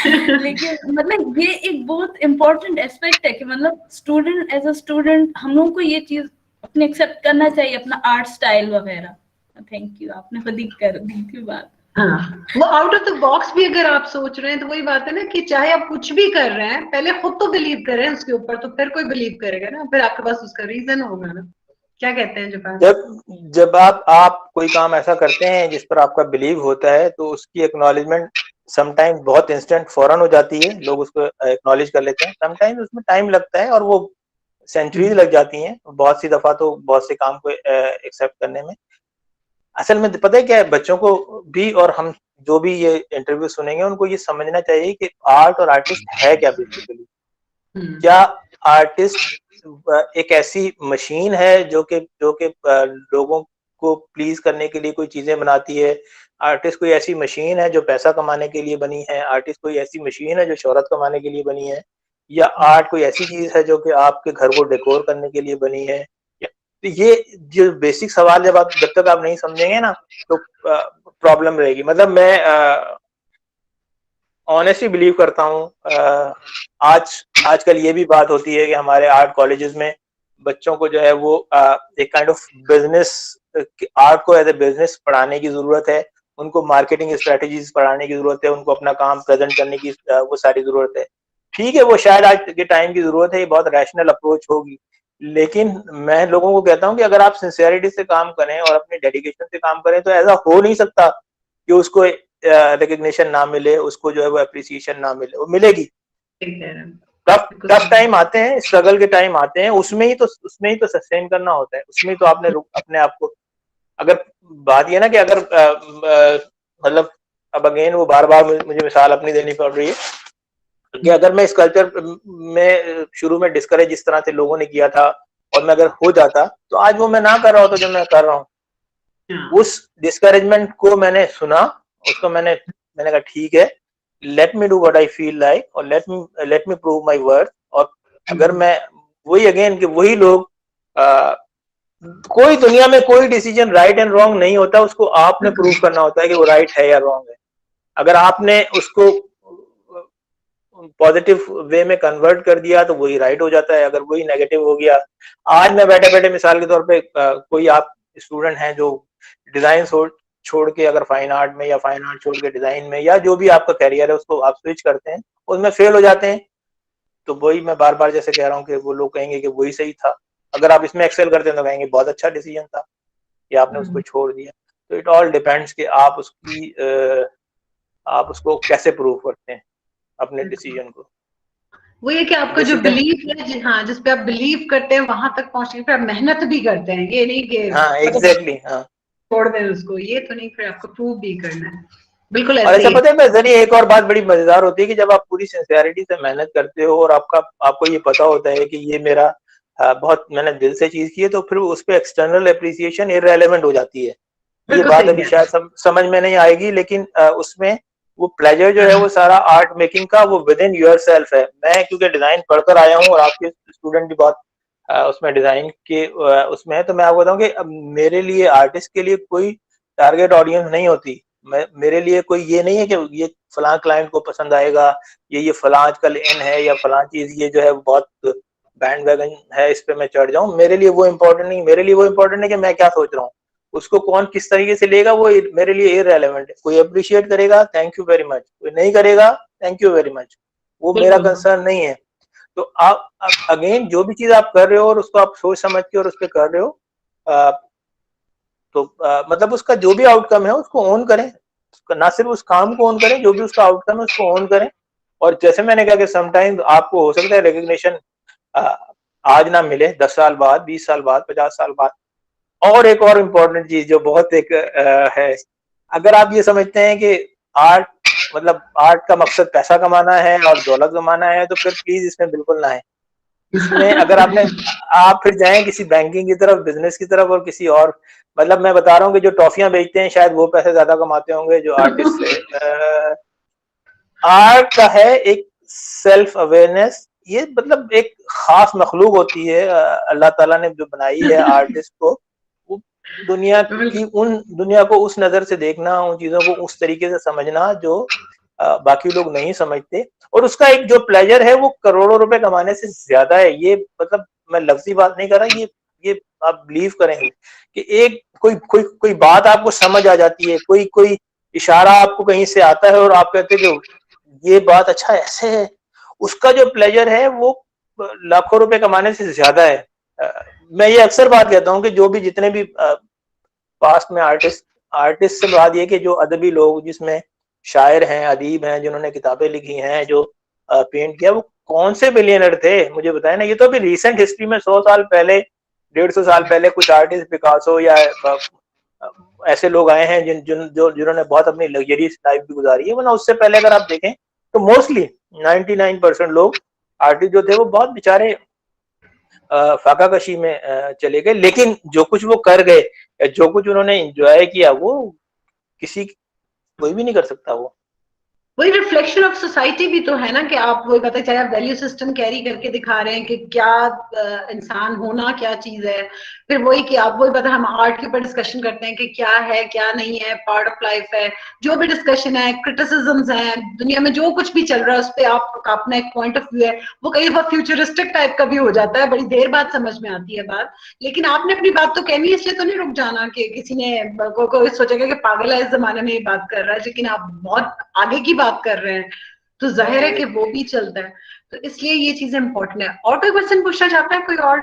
लेकिन मतलब ये एक बहुत इंपॉर्टेंट एस्पेक्ट है कि मतलब स्टूडेंट एज अ स्टूडेंट हम लोगों को ये चीज अपने एक्सेप्ट करना चाहिए, अपना आर्ट स्टाइल वगैरह। थैंक यू, आपने खुद ही कर दी थी बात। हाँ, वो आउट ऑफ द बॉक्स भी अगर आप सोच रहे हैं तो वही बात है ना कि चाहे आप कुछ भी कर रहे हैं, पहले खुद तो बिलीव करें उसके ऊपर, तो फिर कोई बिलीव करेगा ना, फिर आपके पास उसका रीजन होगा ना। क्या कहते हैं जापान? जब आप कोई काम ऐसा करते हैं जिस पर आपका बिलीव होता है, तो उसकी एक्नॉलेजमेंट समटाइम बहुत इंस्टेंट फौरन हो जाती है, लोग उसको एक्नॉलेज कर लेते हैं। समटाइम उसमें टाइम लगता है और वो सेंचुरीज लग जाती हैं बहुत सी दफा, तो बहुत से काम को एक्सेप्ट करने में। असल में पता है क्या है, बच्चों को भी और हम जो भी ये इंटरव्यू सुनेंगे उनको ये समझना चाहिए कि आर्ट और आर्टिस्ट है क्या बेसिकली। क्या आर्टिस्ट एक ऐसी मशीन है जो कि लोगों को प्लीज करने के लिए कोई चीजें बनाती है? आर्टिस्ट कोई ऐसी मशीन है जो पैसा कमाने के लिए बनी है? आर्टिस्ट कोई ऐसी मशीन है जो शोहरत कमाने के लिए बनी है? या आर्ट कोई ऐसी चीज है जो कि आपके घर को डेकोर करने के लिए बनी है? तो ये जो बेसिक सवाल जब तक आप नहीं समझेंगे ना, तो प्रॉब्लम रहेगी। मतलब मैं ऑनेस्टली बिलीव करता हूँ, आजकल ये भी बात होती है कि हमारे आर्ट कॉलेजेस में बच्चों को जो है वो एक काइंड ऑफ बिजनेस, आर्ट को एज ए बिजनेस पढ़ाने की जरूरत है, उनको मार्केटिंग स्ट्रेटेजीज पढ़ाने की जरूरत है, उनको अपना काम प्रेजेंट करने की वो सारी जरूरत है। ठीक है, वो शायद आज के टाइम की जरूरत है, ये बहुत रैशनल अप्रोच होगी, लेकिन मैं लोगों को कहता हूँ कि अगर आप सिंसियरिटी से काम करें और अपने डेडिकेशन से काम करें तो ऐसा हो नहीं सकता कि उसको रिकग्निशन ना मिले, उसको जो है वो अप्रिसिएशन ना मिले। वो मिलेगी। टफ टाइम आते हैं, स्ट्रगल के टाइम आते हैं, उसमें ही तो सस्टेन करना होता है, उसमें ही तो आपने अपने आप को, अगर बात ये ना कि अगर मतलब अब अगेन वो बार बार मुझे मिसाल अपनी देनी पड़ रही है कि अगर मैं इस कल्चर में शुरू में डिस्करेज इस तरह से लोगों ने किया था और मैं अगर हो जाता तो आज वो मैं ना कर रहा होता जो मैं कर रहा हूँ। उस डिस्करेजमेंट को मैंने सुना, उसको मैंने कहा ठीक है, let me do what I feel like और let me prove my worth. और अगर मैं वही अगेन कि वही लोग कोई दुनिया में कोई डिसीजन राइट एंड रॉन्ग नहीं होता, उसको आपने प्रूव करना होता है कि वो राइट है या रॉन्ग है। अगर आपने उसको पॉजिटिव वे में कन्वर्ट कर दिया तो वही राइट हो जाता है, अगर वही नेगेटिव हो गया। आज मैं बैठे बैठे मिसाल के तौर पे कोई आप स्टूडेंट हैं जो डिजाइन छोड़ के अगर फाइन आर्ट में, या फाइन आर्ट छोड़ के डिजाइन में, या जो भी आपका करियर है उसको आप स्विच करते हैं, उसमें फेल हो जाते हैं, तो वही मैं बार बार जैसे कह रहा हूँ कि वो लोग कहेंगे कि वही सही था। अगर आप इसमें एक्सेल करते हैं तो कहेंगे बहुत अच्छा डिसीजन था कि आपने उसको छोड़ दिया। तो इट ऑल डिपेंड्स कि आप उसको कैसे प्रूव करते हैं अपने डिसीजन को। वो ये कि आपका जो बिलीव है, हाँ, जिस पे आप बिलीव करते हैं वहां तक पहुंचने पे आप मेहनत भी करते हैं। ये नहीं कि हाँ एग्जैक्टली, हाँ छोड़ दें उसको, ये तो नहीं, फिर आपको प्रूव भी करना है। बिल्कुल और ऐसे ऐसा पता है मैं जरिए एक और बात बड़ी मजेदार होती है कि जब आप पूरी सिंसियरिटी से मेहनत करते हो और आपको ये पता होता है कि ये मेरा बहुत मैंने दिल से चीज की है, तो फिर उस पर एक्सटर्नल एप्रिसिएशन इररेलेवेंट हो जाती है। ये बात अभी शायद समझ में नहीं आएगी, लेकिन उसमें वो प्लेजर जो है वो सारा आर्ट मेकिंग का वो विद इन योर सेल्फ है। मैं क्योंकि डिजाइन पढ़कर आया हूँ और आपके स्टूडेंट भी बहुत उसमें डिजाइन के उसमें है, तो मैं आपको बताऊँ कि मेरे लिए आर्टिस्ट के लिए कोई टारगेट ऑडियंस नहीं होती। मेरे लिए कोई ये नहीं है कि ये फलां क्लाइंट को पसंद आएगा, ये फलां आजकल इन है, या फलां चीज ये जो है बहुत बैंड वैगन है, इस पे मैं चढ़ जाऊं। मेरे लिए वो इम्पोर्टेंट नहीं, मेरे लिए वो इम्पोर्टेंट है कि मैं क्या सोच रहा हूँ, उसको कौन किस तरीके से लेगा वो मेरे लिए इररिलेवेंट है। कोई अप्रिशिएट करेगा थैंक यू वेरी मच, कोई नहीं करेगा थैंक यू वेरी मच, वो मेरा कंसर्न नहीं है। तो आप अगेन जो भी चीज आप कर रहे हो और उसको आप सोच समझ के और उस पर कर रहे हो, तो मतलब उसका जो भी आउटकम है उसको ओन करें, ना सिर्फ उस काम को ओन करें, जो भी उसका आउटकम है उसको ओन करें। और जैसे मैंने कहा कि समटाइम्स आपको हो सकता है रिकग्निशन आज ना मिले, 10 साल बाद, 20 साल बाद, 50 साल बाद। और एक और इम्पोर्टेंट चीज जो बहुत एक है, अगर आप ये समझते हैं कि आर्ट मतलब आर्ट का मकसद पैसा कमाना है और दौलत कमाना है, तो फिर प्लीज इसमें बिल्कुल ना है। इसमें अगर आप फिर जाएं किसी बैंकिंग की तरफ, बिजनेस की तरफ, और किसी और, मतलब मैं बता रहा हूँ कि जो टॉफियां बेचते हैं शायद वो पैसे ज्यादा कमाते होंगे जो आर्टिस्ट से। आर्ट का है एक सेल्फ अवेयरनेस, ये मतलब एक खास मखलूक होती है अल्लाह ताला ने जो बनाई है आर्टिस्ट को, वो दुनिया को उस नजर से देखना, उन चीजों को उस तरीके से समझना जो बाकी लोग नहीं समझते। और उसका एक जो प्लेजर है वो करोड़ों रुपए कमाने से ज्यादा है। ये मतलब मैं लफ्जी बात नहीं कर रहा, ये आप बिलीव करेंगे कि एक कोई बात आपको समझ आ जाती है, कोई इशारा आपको कहीं से आता है और आप कहते हो ये बात अच्छा ऐसे है, उसका जो प्लेजर है वो लाखों रुपए कमाने से ज्यादा है। मैं ये अक्सर बात कहता हूँ कि जो भी जितने भी पास्ट में आर्टिस्ट से बात ये कि जो अदबी लोग जिसमें शायर हैं, अदीब हैं, जिन्होंने किताबें लिखी हैं, जो पेंट किया, वो कौन से बिलियनर थे मुझे बताए ना। ये तो अभी रिसेंट हिस्ट्री में 100 साल पहले, 150 साल पहले कुछ आर्टिस्ट पिकासो या ऐसे लोग आए हैं जिन्होंने बहुत अपनी लग्जरियस लाइफ भी गुजारी है, वरना उससे पहले अगर आप देखें तो मोस्टली 99% लोग आर्टिस्ट जो थे वो बहुत बेचारे फाका कशी में चले गए। लेकिन जो कुछ वो कर गए, जो कुछ उन्होंने एंजॉय किया, वो कोई भी नहीं कर सकता। वो वही रिफ्लेक्शन ऑफ सोसाइटी भी तो है ना, कि आप वही पता चले आप वैल्यू सिस्टम कैरी करके दिखा रहे हैं कि क्या इंसान होना क्या चीज है। फिर वही कि आप वही पता, हम आर्ट के ऊपर डिस्कशन करते हैं कि क्या है क्या नहीं है, पार्ट ऑफ लाइफ है, जो भी डिस्कशन है, क्रिटिसिजम्स हैं, दुनिया में जो कुछ भी चल रहा है उस पर आपका अपना एक पॉइंट ऑफ व्यू है। वो कई बार फ्यूचरिस्टिक टाइप का भी हो जाता है, बड़ी देर बाद समझ में आती है बात। लेकिन आपने अपनी बात तो कहनी है, इसलिए तो नहीं रुक जाना कि किसी ने कोई सोचेगा कि पागल है इस जमाने में ये बात कर रहा है, लेकिन आप बहुत आगे की बात कर रहे हैं तो जाहिर है कि वो भी चलता है। तो इसलिए ये चीजें इंपॉर्टेंट है। और कोई क्वेश्चन पूछना चाहता है कोई और,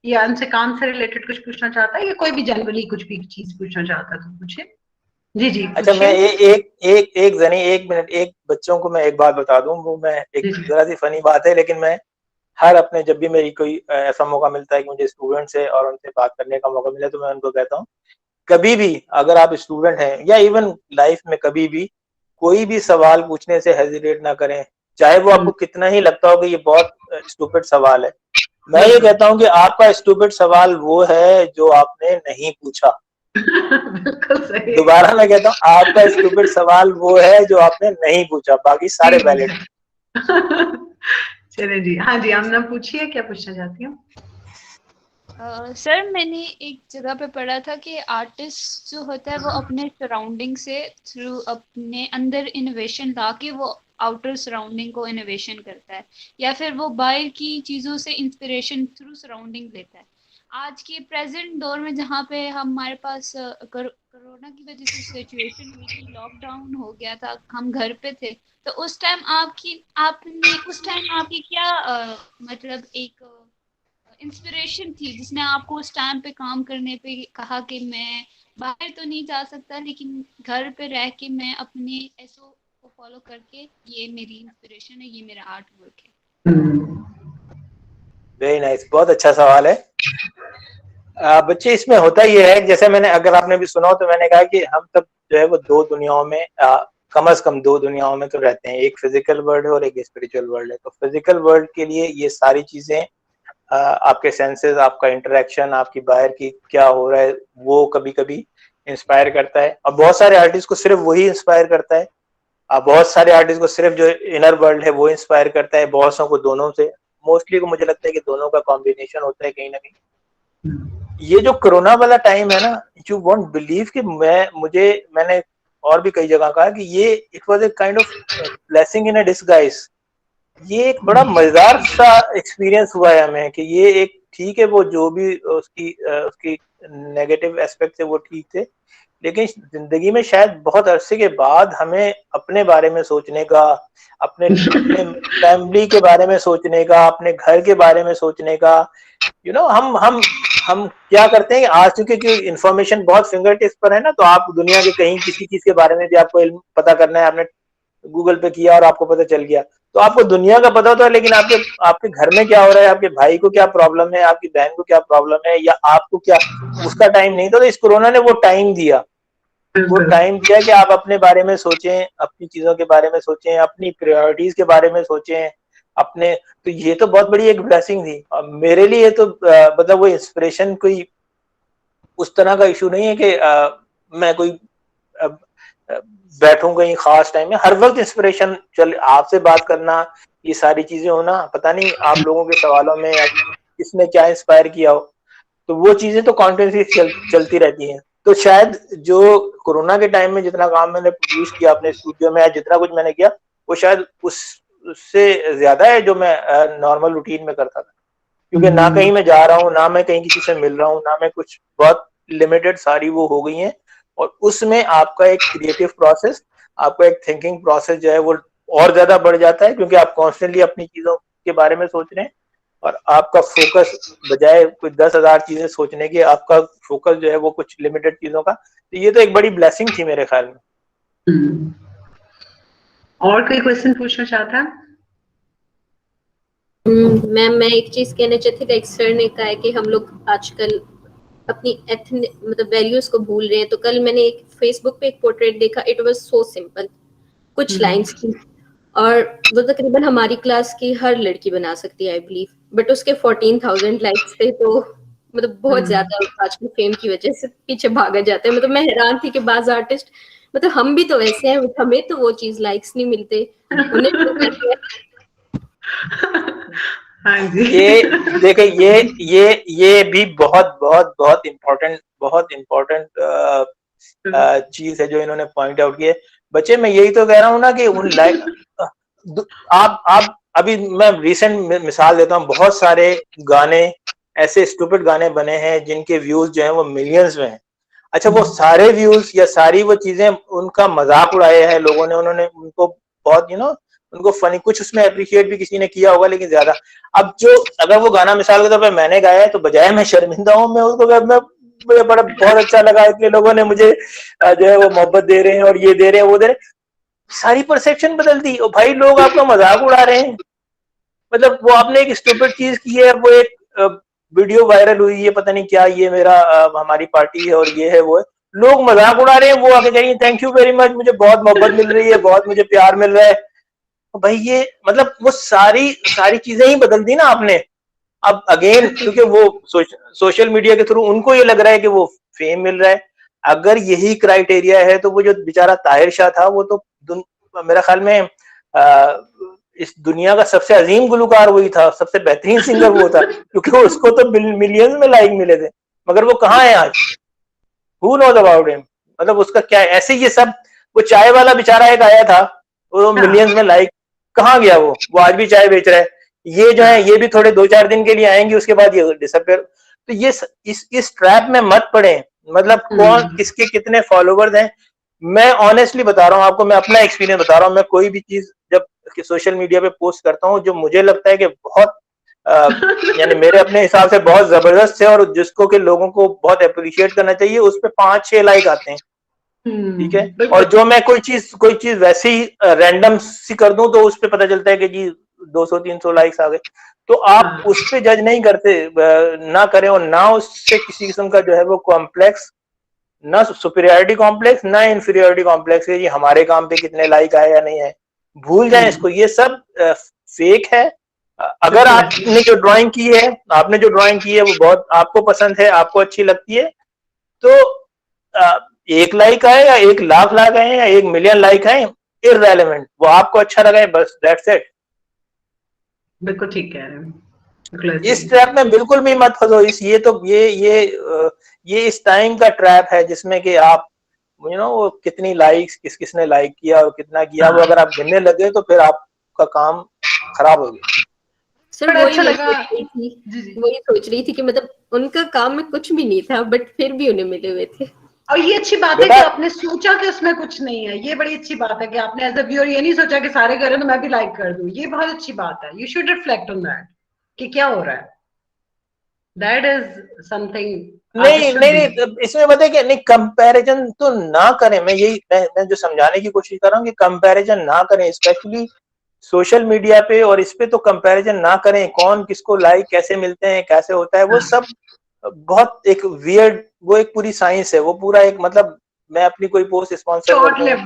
या उनसे काम से रिलेटेड कुछ पूछना चाहता है, या कोई भी जनरली कुछ भी चीज पूछना चाहता है तो पूछे। जी जी अच्छा, मैं एक जनी 1 मिनट, एक बच्चों को मैं एक बात बता दूं, वो मैं एक जरा सी फनी बात है, लेकिन मैं हर अपने जब भी मेरी कोई ऐसा मौका मिलता है कि मुझे स्टूडेंट से और उनसे बात करने का मौका मिले, तो मैं उनको कहता हूँ कभी भी अगर आप स्टूडेंट हैं या इवन लाइफ में कभी भी कोई भी सवाल पूछने से हेजिटेट ना करें, चाहे वो आपको कितना ही लगता हो कि ये बहुत स्टूपिड सवाल है। मैं ये कहता हूँ कि आपका स्टूपिड सवाल वो है जो आपने नहीं पूछा। बिल्कुल सही। दोबारा मैं कहता हूँ, आपका स्टूपिड सवाल वो है जो आपने नहीं पूछा, बाकी सारे वैलिड। चलिए जी, हाँ जी, आमना पूछिए, क्या पूछना चाहती हूँ। सर मैंने एक जगह पे पढ़ा था कि आर्टिस्ट जो होता है वो अपने सराउंडिंग से थ्रू अपने अंदर इनोवेशन ला के वो आउटर सराउंडिंग को इनोवेशन करता है, या फिर वो बाहर की चीज़ों से इंस्पिरेशन थ्रू सराउंडिंग लेता है। आज के प्रेजेंट दौर में जहाँ पे हमारे पास कोरोना की वजह से सिचुएशन हुई थी, लॉकडाउन हो गया था, हम घर पे थे, तो उस टाइम आपकी क्या मतलब एक इंस्पिरेशन थी जिसने आपको उस टाइम पे काम करने पे कहा कि मैं बाहर तो नहीं जा सकता लेकिन घर पे रह के मैं अपने एसओ को फॉलो करके, ये मेरी इंस्पिरेशन है, ये मेरा आर्ट वर्क है। वेरी नाइस, बहुत अच्छा सवाल है। बच्चे, इसमें होता ये है, जैसे मैंने, अगर आपने भी सुना हो तो मैंने कहा कि हम सब जो है वो दो दुनियाओं में, कम से कम 2 दुनियाओं में तो रहते हैं। एक फिजिकल वर्ल्ड है और एक स्पिरिचुअल वर्ल्ड है। तो फिजिकल वर्ल्ड के लिए ये सारी चीजें, आपके सेंसेस, आपका इंटरेक्शन, आपकी बाहर की क्या हो रहा है, वो कभी कभी इंस्पायर करता है। और बहुत सारे आर्टिस्ट को सिर्फ वही इंस्पायर करता है। बहुत सारे आर्टिस्ट को सिर्फ जो इनर वर्ल्ड है वो इंस्पायर करता है, बहुत सौ को दोनों से। मोस्टली को मुझे लगता है कि दोनों का कॉम्बिनेशन होता है कहीं ना कहीं। ये जो कोरोना वाला टाइम है ना, यू वोंट बिलीव कि मैंने और भी कई जगह कहा कि ये it was a kind of blessing in a disguise. ये एक बड़ा मजेदार सा एक्सपीरियंस हुआ है हमें कि ये एक, ठीक है वो जो भी उसकी नेगेटिव एस्पेक्ट थे वो ठीक थे, लेकिन जिंदगी में शायद बहुत अरसे के बाद हमें अपने बारे में सोचने का, अपने फैमिली के बारे में सोचने का, अपने घर के बारे में सोचने का, हम क्या करते हैं आज, क्योंकि इंफॉर्मेशन बहुत फिंगर टिप्स पर है ना, तो आप दुनिया के कहीं किसी चीज के बारे में भी आपको पता करना है, आपने गूगल पे किया और आपको पता चल गया, तो आपको दुनिया का पता तो है, लेकिन आपके घर में क्या हो रहा है, आपके भाई को क्या प्रॉब्लम है, आपकी बहन को क्या प्रॉब्लम है, या आपको क्या, उसका टाइम नहीं था। तो इस कोरोना ने वो टाइम दिया कि आप अपने बारे में सोचें, अपनी चीजों के बारे में सोचें, अपनी प्रायोरिटीज के बारे में सोचें अपने। तो ये तो बहुत बड़ी एक ब्लेसिंग थी मेरे लिए। तो मतलब वो इंस्पिरेशन कोई उस तरह का इशू नहीं है कि मैं कोई बैठूं कहीं खास टाइम में। हर वक्त इंस्पिरेशन आपसे बात करना, ये सारी चीजें होना, पता नहीं आप लोगों के सवालों में किसने क्या इंस्पायर किया हो, तो वो चीजें तो कॉन्टिन्यूसली चलती रहती हैं। तो शायद जो कोरोना के टाइम में जितना काम मैंने प्रोड्यूस किया अपने स्टूडियो में, जितना कुछ मैंने किया, वो शायद उससे ज्यादा है जो मैं नॉर्मल रूटीन में करता था। क्योंकि ना कहीं मैं जा रहा हूँ, ना मैं कहीं किसी से मिल रहा हूँ, ना मैं कुछ, बहुत लिमिटेड सारी वो हो गई हैं। और उसमें आपका एक क्रिएटिव प्रोसेस, आपका एक थिंकिंग प्रोसेस जो है वो और ज्यादा बढ़ जाता है, क्योंकि आप कॉन्स्टेंटली अपनी चीजों के बारे में सोच रहे हैं। और आपका फोकस बजाय कुछ 10,000 चीजें सोचने की, आपका फोकस जो है वो कुछ लिमिटेड चीजों का, तो ये तो एक बड़ी ब्लेसिंग थी मेरे ख्याल में। और कोई क्वेश्चन पूछना चाहता है? मैम मैं एक चीज कहना चाहती थी, सर ने कहा है कि हम लोग आजकल अपनी मतलब वैल्यूज को भूल रहे हैं। तो कल मैंने एक फेसबुक पे एक पोर्ट्रेट देखा, इट वाज सो सिंपल, कुछ लाइंस की, और वो तकरीबन हमारी क्लास की हर लड़की बना सकती है आई बिलीव, बट उसके 14,000 लाइक्स थे। तो मतलब बहुत ज्यादा आजकल फेम की वजह से पीछे भागा जाता है। मतलब मैं हैरान थी कि बाज आर्टिस्ट, मतलब हम भी तो वैसे हैं, हमें तो वो चीज लाइक्स नहीं मिलते, उन्हें तो करते हैं। हाँ जी। ये देखे, ये भी बहुत बहुत बहुत इम्पोर्टेंट चीज है जो इन्होंने पॉइंट आउट की है। बच्चे, मैं यही तो कह रहा हूँ ना कि उन आप अभी मैं रिसेंट मिसाल देता हूँ, बहुत सारे गाने ऐसे स्टूपिड गाने बने हैं जिनके व्यूज जो हैं वो मिलियंस में हैं। अच्छा, वो सारे व्यूज या सारी वो चीजें, उनका मजाक उड़ाया है लोगों ने, उन्होंने उनको बहुत उनको फनी, कुछ उसमें अप्रिशिएट भी किसी ने किया होगा, लेकिन ज्यादा। अब जो अगर वो गाना मिसाल के तौर पर मैंने गाया है, तो बजाय मैं शर्मिंदा हूँ, मैं उसको मुझे बहुत अच्छा लगा कि लोगों ने मुझे जो है वो मोहब्बत दे रहे हैं और ये दे रहे हैं वो दे रहे हैं। सारी परसेप्शन बदल दी, और भाई लोग आपका मजाक उड़ा रहे हैं। मतलब वो आपने एक स्टूपिड चीज की है, वो एक वीडियो वायरल हुई है, पता नहीं क्या, ये मेरा हमारी पार्टी है और ये है वो है, लोग मजाक उड़ा रहे हैं, वो आगे जाइए थैंक यू वेरी मच, मुझे बहुत मोहब्बत मिल रही है, बहुत मुझे प्यार मिल रहा है। तो भाई ये मतलब वो सारी सारी चीजें ही बदल दी ना आपने। अब अगेन क्योंकि वो सोशल मीडिया के थ्रू उनको ये लग रहा है कि वो फेम मिल रहा है। अगर यही क्राइटेरिया है तो वो जो बेचारा ताहिर शाह था, वो तो मेरा ख्याल में इस दुनिया का सबसे अजीम गुलकार वही था, सबसे बेहतरीन सिंगर वो था, क्योंकि उसको तो मिलियंस में लाइक मिले थे। मगर वो कहाँ है आज? Who knows about him? मतलब उसका क्या है? ऐसे ये सब, वो चाय वाला बेचारा एक आया था, वो मिलियंस में लाइक, कहाँ गया वो आज भी चाय बेच रहा है। ये जो है ये भी थोड़े 2-4 दिन के लिए आएंगे, उसके बाद ये डिसअपियर। तो ये इस ट्रैप में मत पड़े। मतलब कौन किसके कितने फॉलोवर्स हैं, मैं ऑनेस्टली बता रहा हूँ आपको, मैं अपना एक्सपीरियंस बता रहा हूँ। मैं कोई भी चीज जब सोशल मीडिया पे पोस्ट करता हूँ जो मुझे लगता है कि बहुत यानी मेरे अपने हिसाब से बहुत जबरदस्त है और जिसको कि लोगों को बहुत अप्रिशिएट करना चाहिए, उस पर 5-6 लाइक आते हैं, ठीक है। और जो मैं कोई चीज वैसे ही रैंडम सी कर दूं तो उस पर पता चलता है कि जी 200-300 लाइक्स आ गए। तो आप उस पे जज नहीं करते, ना करें, और ना उससे किसी किस्म का जो है वो कॉम्प्लेक्स, ना सुपीरियरिटी कॉम्प्लेक्स ना इंफीरियरिटी कॉम्प्लेक्स है, ये हमारे काम पे कितने लाइक आए या नहीं है, भूल जाए इसको, ये सब फेक है। अगर आपने जो ड्राइंग की है वो बहुत आपको पसंद है, आपको अच्छी लगती है, तो 1 लाइक आए या 1 लाख लाइक आए या 1 मिलियन लाइक आए, इररेलेवेंट, वो आपको अच्छा लगा है, बस दैट्स इट। बिल्कुल ठीक कह रहे हैं। इस ट्रैप में बिल्कुल भी मत फंसो। ये इस टाइम का ट्रैप है जिसमें कि आप वो कितनी लाइक्स किसने लाइक किया और कितना किया, वो अगर आप गिनने लगे तो फिर आपका काम खराब हो गया। सर वही सोच रही थी कि मतलब उनका काम में कुछ भी नहीं था, बट फिर भी उन्हें मिले हुए थे। और ये अच्छी बात है कि आपने सोचा कि उसमें कुछ नहीं है। ये बड़ी अच्छी बात है कि आपने एज अ व्यूअर ये नहीं सोचा कि सारे कर रहे हैं तो मैं भी लाइक कर दूं। ये बहुत अच्छी बात है। You should reflect on that कि क्या हो रहा है। That is something. नहीं, इसमें पता है कि नहीं, कंपैरिजन तो ना करें। मैं जो समझाने की कोशिश कर रहा हूँ कि कंपैरिजन ना करें, स्पेशली सोशल मीडिया पे, और इस पे तो कंपैरिजन ना करें। कौन किसको लाइक कैसे मिलते हैं, कैसे होता है, वो सब बहुत एक वियर्ड, वो एक पूरी साइंस है, वो पूरा एक, मतलब मैं अपनी कोई पोस्ट स्पॉन्सर कर दूं या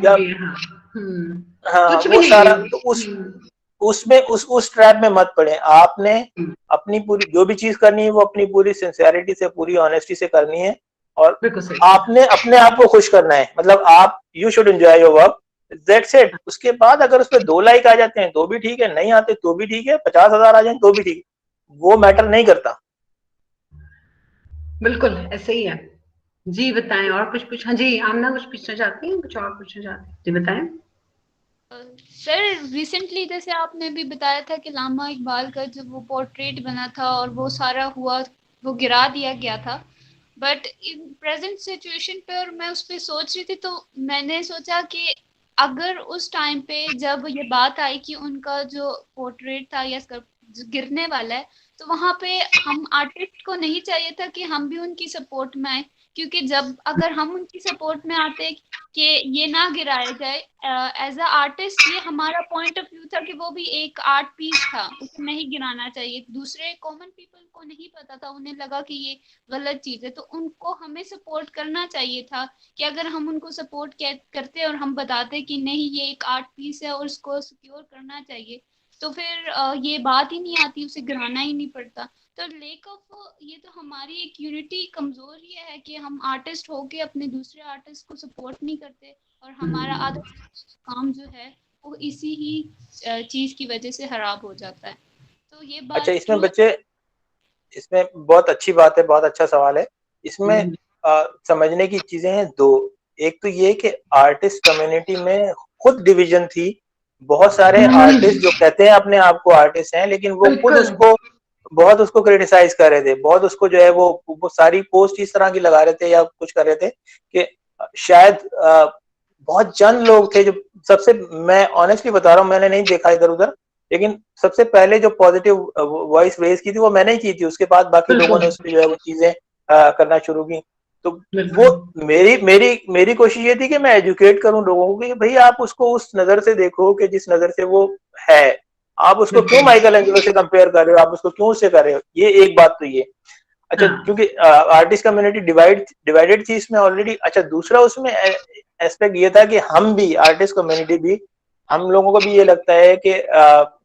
हाँ वो सारा, तो उसमें उस ट्रैप में मत पड़े। आपने अपनी पूरी जो भी चीज करनी है वो अपनी पूरी सिंसियरिटी से, पूरी ऑनेस्टी से करनी है, और आपने अपने आप को खुश करना है। मतलब आप you should enjoy your work, that's it. उसके बाद अगर उस पर 2 लाइक आ जाते हैं तो भी ठीक है, नहीं आते तो भी ठीक है, 50,000 आ जाए तो भी ठीक है, वो मैटर नहीं करता। बिल्कुल ऐसे ही है। जी बताएं और कुछ पूछ। हाँ जी आमना कुछ पूछना चाहती हैं, कुछ और पूछना चाहती हैं? जी बताएं। सर रिसेंटली जैसे आपने भी बताया था कि लामा इकबाल का जब वो पोर्ट्रेट बना था और वो सारा हुआ, वो गिरा दिया गया था, बट इन प्रेजेंट सिचुएशन पर मैं उस पर सोच रही थी, तो मैंने सोचा कि अगर उस टाइम पे जब ये बात आई कि उनका जो पोर्ट्रेट था या गिरने वाला है, तो वहां पे हम आर्टिस्ट को नहीं चाहिए था कि हम भी उनकी सपोर्ट में आए, क्योंकि जब अगर हम उनकी सपोर्ट में आते कि ये ना गिराया जाए, एज अ आर्टिस्ट ये हमारा पॉइंट ऑफ व्यू था कि वो भी एक आर्ट पीस था, उसे नहीं गिराना चाहिए। दूसरे कॉमन पीपल को नहीं पता था, उन्हें लगा कि ये गलत चीज है, तो उनको हमें सपोर्ट करना चाहिए था कि अगर हम उनको सपोर्ट करते और हम बताते कि नहीं ये एक आर्ट पीस है और उसको सिक्योर करना चाहिए, तो फिर ये बात ही नहीं आती, उसे गिराना ही नहीं पड़ता। तो लेक ऑफ ये तो हमारी एक यूनिटी कमजोर ही है कि हम आर्टिस्ट होके अपने दूसरे आर्टिस्ट को सपोर्ट नहीं करते, और हमारा आधा काम जो है वो इसी ही चीज की वजह से खराब हो जाता है। तो ये बात अच्छा, इसमें बच्चे, इसमें बहुत अच्छी बात है, बहुत अच्छा सवाल है। इसमें समझने की चीजें हैं दो। एक तो ये कि आर्टिस्ट कम्युनिटी में खुद डिवीजन थी। बहुत सारे आर्टिस्ट जो कहते हैं अपने आप को आर्टिस्ट हैं, लेकिन वो खुद उसको बहुत उसको क्रिटिसाइज कर रहे थे, बहुत उसको जो है वो सारी पोस्ट इस तरह की लगा रहे थे या कुछ कर रहे थे कि शायद बहुत चंद लोग थे जो सबसे, मैं ऑनेस्टली बता रहा हूँ, मैंने नहीं देखा इधर उधर, लेकिन सबसे पहले जो पॉजिटिव वॉइस रेज की थी वो मैंने ही की थी। उसके बाद बाकी लोगों ने उसमें जो है वो चीजें करना शुरू की। तो वो मेरी कोशिश ये थी कि मैं एजुकेट करूं लोगों को कि भाई आप उसको उस नजर से देखो कि जिस नजर से वो है। आप उसको क्यों माइकल एंजेलो से कंपेयर कर रहे हो, आप उसको क्यों उससे कर रहे हो, ये एक बात तो ये। अच्छा, क्योंकि आर्टिस्ट कम्युनिटी डिवाइडेड थी इसमें ऑलरेडी। अच्छा, दूसरा उसमें एस्पेक्ट ये था कि हम भी आर्टिस्ट कम्युनिटी भी, हम लोगों को भी ये लगता है कि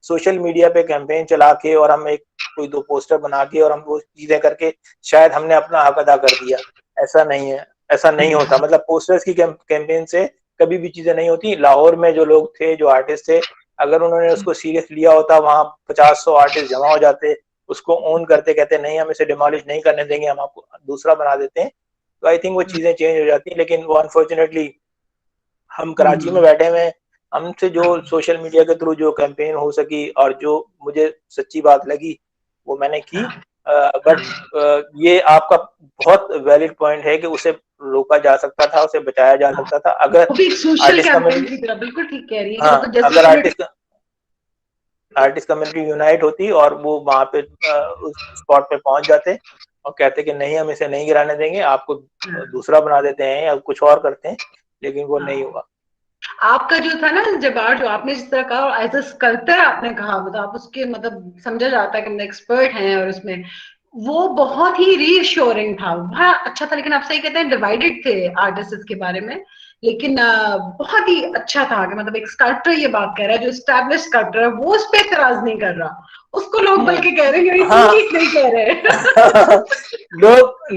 सोशल मीडिया पे कैंपेन चला के और हम एक कोई दो पोस्टर बना के और हम वो चीजें करके शायद हमने अपना हक अदा कर दिया। ऐसा नहीं है, ऐसा नहीं होता। मतलब पोस्टर्स की कैंपेन से कभी भी चीजें नहीं होती। लाहौर में जो लोग थे, जो आर्टिस्ट थे, अगर उन्होंने उसको सीरियस लिया होता, वहां 50-100 आर्टिस्ट जमा हो जाते, उसको ओन करते, कहते नहीं हम इसे डिमोलिश नहीं करने देंगे, हम आपको दूसरा बना देते हैं, तो आई थिंक वो चीजें चेंज हो जाती। लेकिन वो अनफॉर्चुनेटली हम कराची में बैठे हुए हैं, हमसे जो सोशल मीडिया के थ्रू जो कैंपेन हो सकी और जो मुझे सच्ची बात लगी वो मैंने की। बट ये आपका बहुत वैलिड पॉइंट है कि उसे रोका जा सकता था, उसे बचाया जा सकता था अगर आर्टिस्ट कम्युनिटी, बिल्कुल ठीक कह रही है। हाँ, अगर आर्टिस्ट कम्युनिटी यूनाइट होती और वो वहां पे उस स्पॉट पे पहुंच जाते और कहते कि नहीं हम इसे नहीं गिराने देंगे, आपको दूसरा बना देते हैं या कुछ और करते हैं, लेकिन वो नहीं हुआ। आपका जो था ना जवाब, जो आपने जिस तरह कहा एज अ स्कल्प्टर आपने कहा, मतलब आप उसके मतलब समझा जाता है कि एक्सपर्ट हैं और उसमें वो बहुत ही रीअश्योरिंग था, बहुत अच्छा था। लेकिन आप सही कहते हैं डिवाइडेड थे आर्टिस्ट के बारे में, लेकिन बहुत ही अच्छा था कि मतलब एक स्कल्प्टर ये बात कह रहा है, जो एस्टैब्लिश स्कल्प्टर है वो उस पर एतराज नहीं कर रहा, उसको लोग बल्कि कह रहे हैं हाँ, ठीक नहीं कह रहे।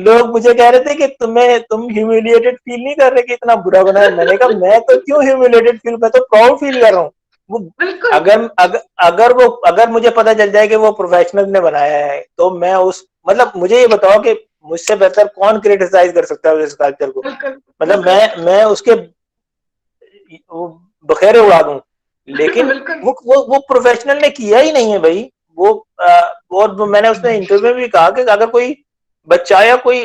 लोग मुझे कह रहे थे कि तुम ह्यूमिलिएटेड फील नहीं कर रहे कि इतना बुरा बनाया। मैंने कहा मैं तो क्यों ह्यूमिलिएटेड फील, मैं तो प्राउड फील कर रहा हूँ। वो अगर मुझे पता चल जाए कि वो प्रोफेशनल ने बनाया है, तो मैं उस, मतलब मुझे ये बताओ कि मुझसे बेहतर कौन क्रिटिसाइज कर सकता है उस स्कल्पचर को। मतलब मैं उसके बखेरे उड़ा दूं, लेकिन वो प्रोफेशनल ने किया ही नहीं है भाई। वो और मैंने उसमें इंटरव्यू में भी कहा कि अगर कोई बच्चा या कोई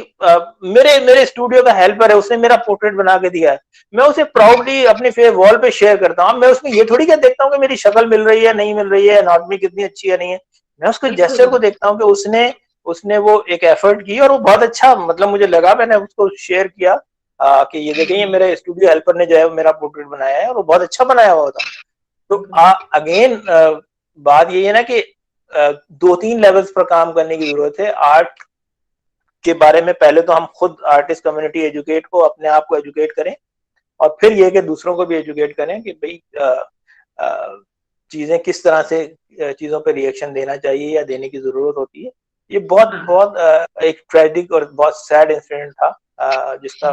मेरे स्टूडियो का हेल्पर है, उसने मेरा पोर्ट्रेट बना के दिया है, मैं उसे प्राउडली अपने वॉल पे शेयर करता हूँ। मैं उसमें ये थोड़ी क्या देखता हूँ कि मेरी शक्ल मिल रही है नहीं मिल रही है, एनाटॉमी कितनी अच्छी है नहीं है। मैं उसके जेस्चर को देखता हूँ कि उसने वो एक एफर्ट की और वो बहुत अच्छा, मतलब मुझे लगा, मैंने उसको शेयर किया कि ये देखें, ये मेरे स्टूडियो हेल्पर ने जो है मेरा पोर्ट्रेट बनाया है और वो बहुत अच्छा बनाया हुआ था। तो अगेन बात ये है ना कि 2-3 लेवल्स पर काम करने की जरूरत है। आर्ट के बारे में पहले तो हम खुद आर्टिस्ट कम्युनिटी एजुकेट को, अपने आप को एजुकेट करें, और फिर ये कि दूसरों को भी एजुकेट करें कि भाई चीजें किस तरह से, चीजों पे रिएक्शन देना चाहिए या देने की जरूरत होती है। ये बहुत एक ट्रेजिक और बहुत सैड इंसिडेंट था जिसका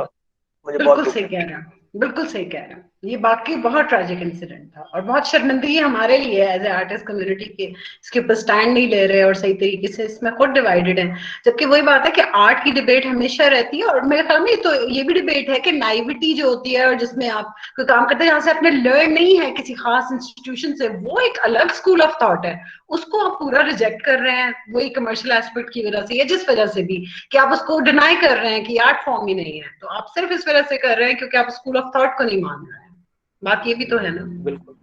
मुझे बहुत दुख है। बिल्कुल सही कह रहे हैं। ये बाकी बहुत ट्रैजिक इंसिडेंट था और बहुत शर्मिंदगी हमारे लिए एज ए आर्टिस्ट कम्युनिटी के, इसके ऊपर स्टैंड नहीं ले रहे और सही तरीके से इसमें खुद डिवाइडेड है। जबकि वही बात है कि आर्ट की डिबेट हमेशा रहती है, और मेरे ख्याल में तो ये भी डिबेट है कि नाइविटी जो होती है और जिसमें आप कोई काम करते हैं जहाँ से आपने लर्न नहीं है किसी खास इंस्टीट्यूशन से, वो एक अलग स्कूल ऑफ थॉट है, उसको आप पूरा रिजेक्ट कर रहे हैं वही कमर्शियल एस्पेक्ट की वजह से या जिस वजह से भी कि आप उसको डिनाई कर रहे हैं कि आर्ट फॉर्म ही नहीं है। तो आप सिर्फ इस वजह से कर रहे हैं क्योंकि आप स्कूल ऑफ थॉट को नहीं मान रहे हैं। बात ये भी तो है ना। बिल्कुल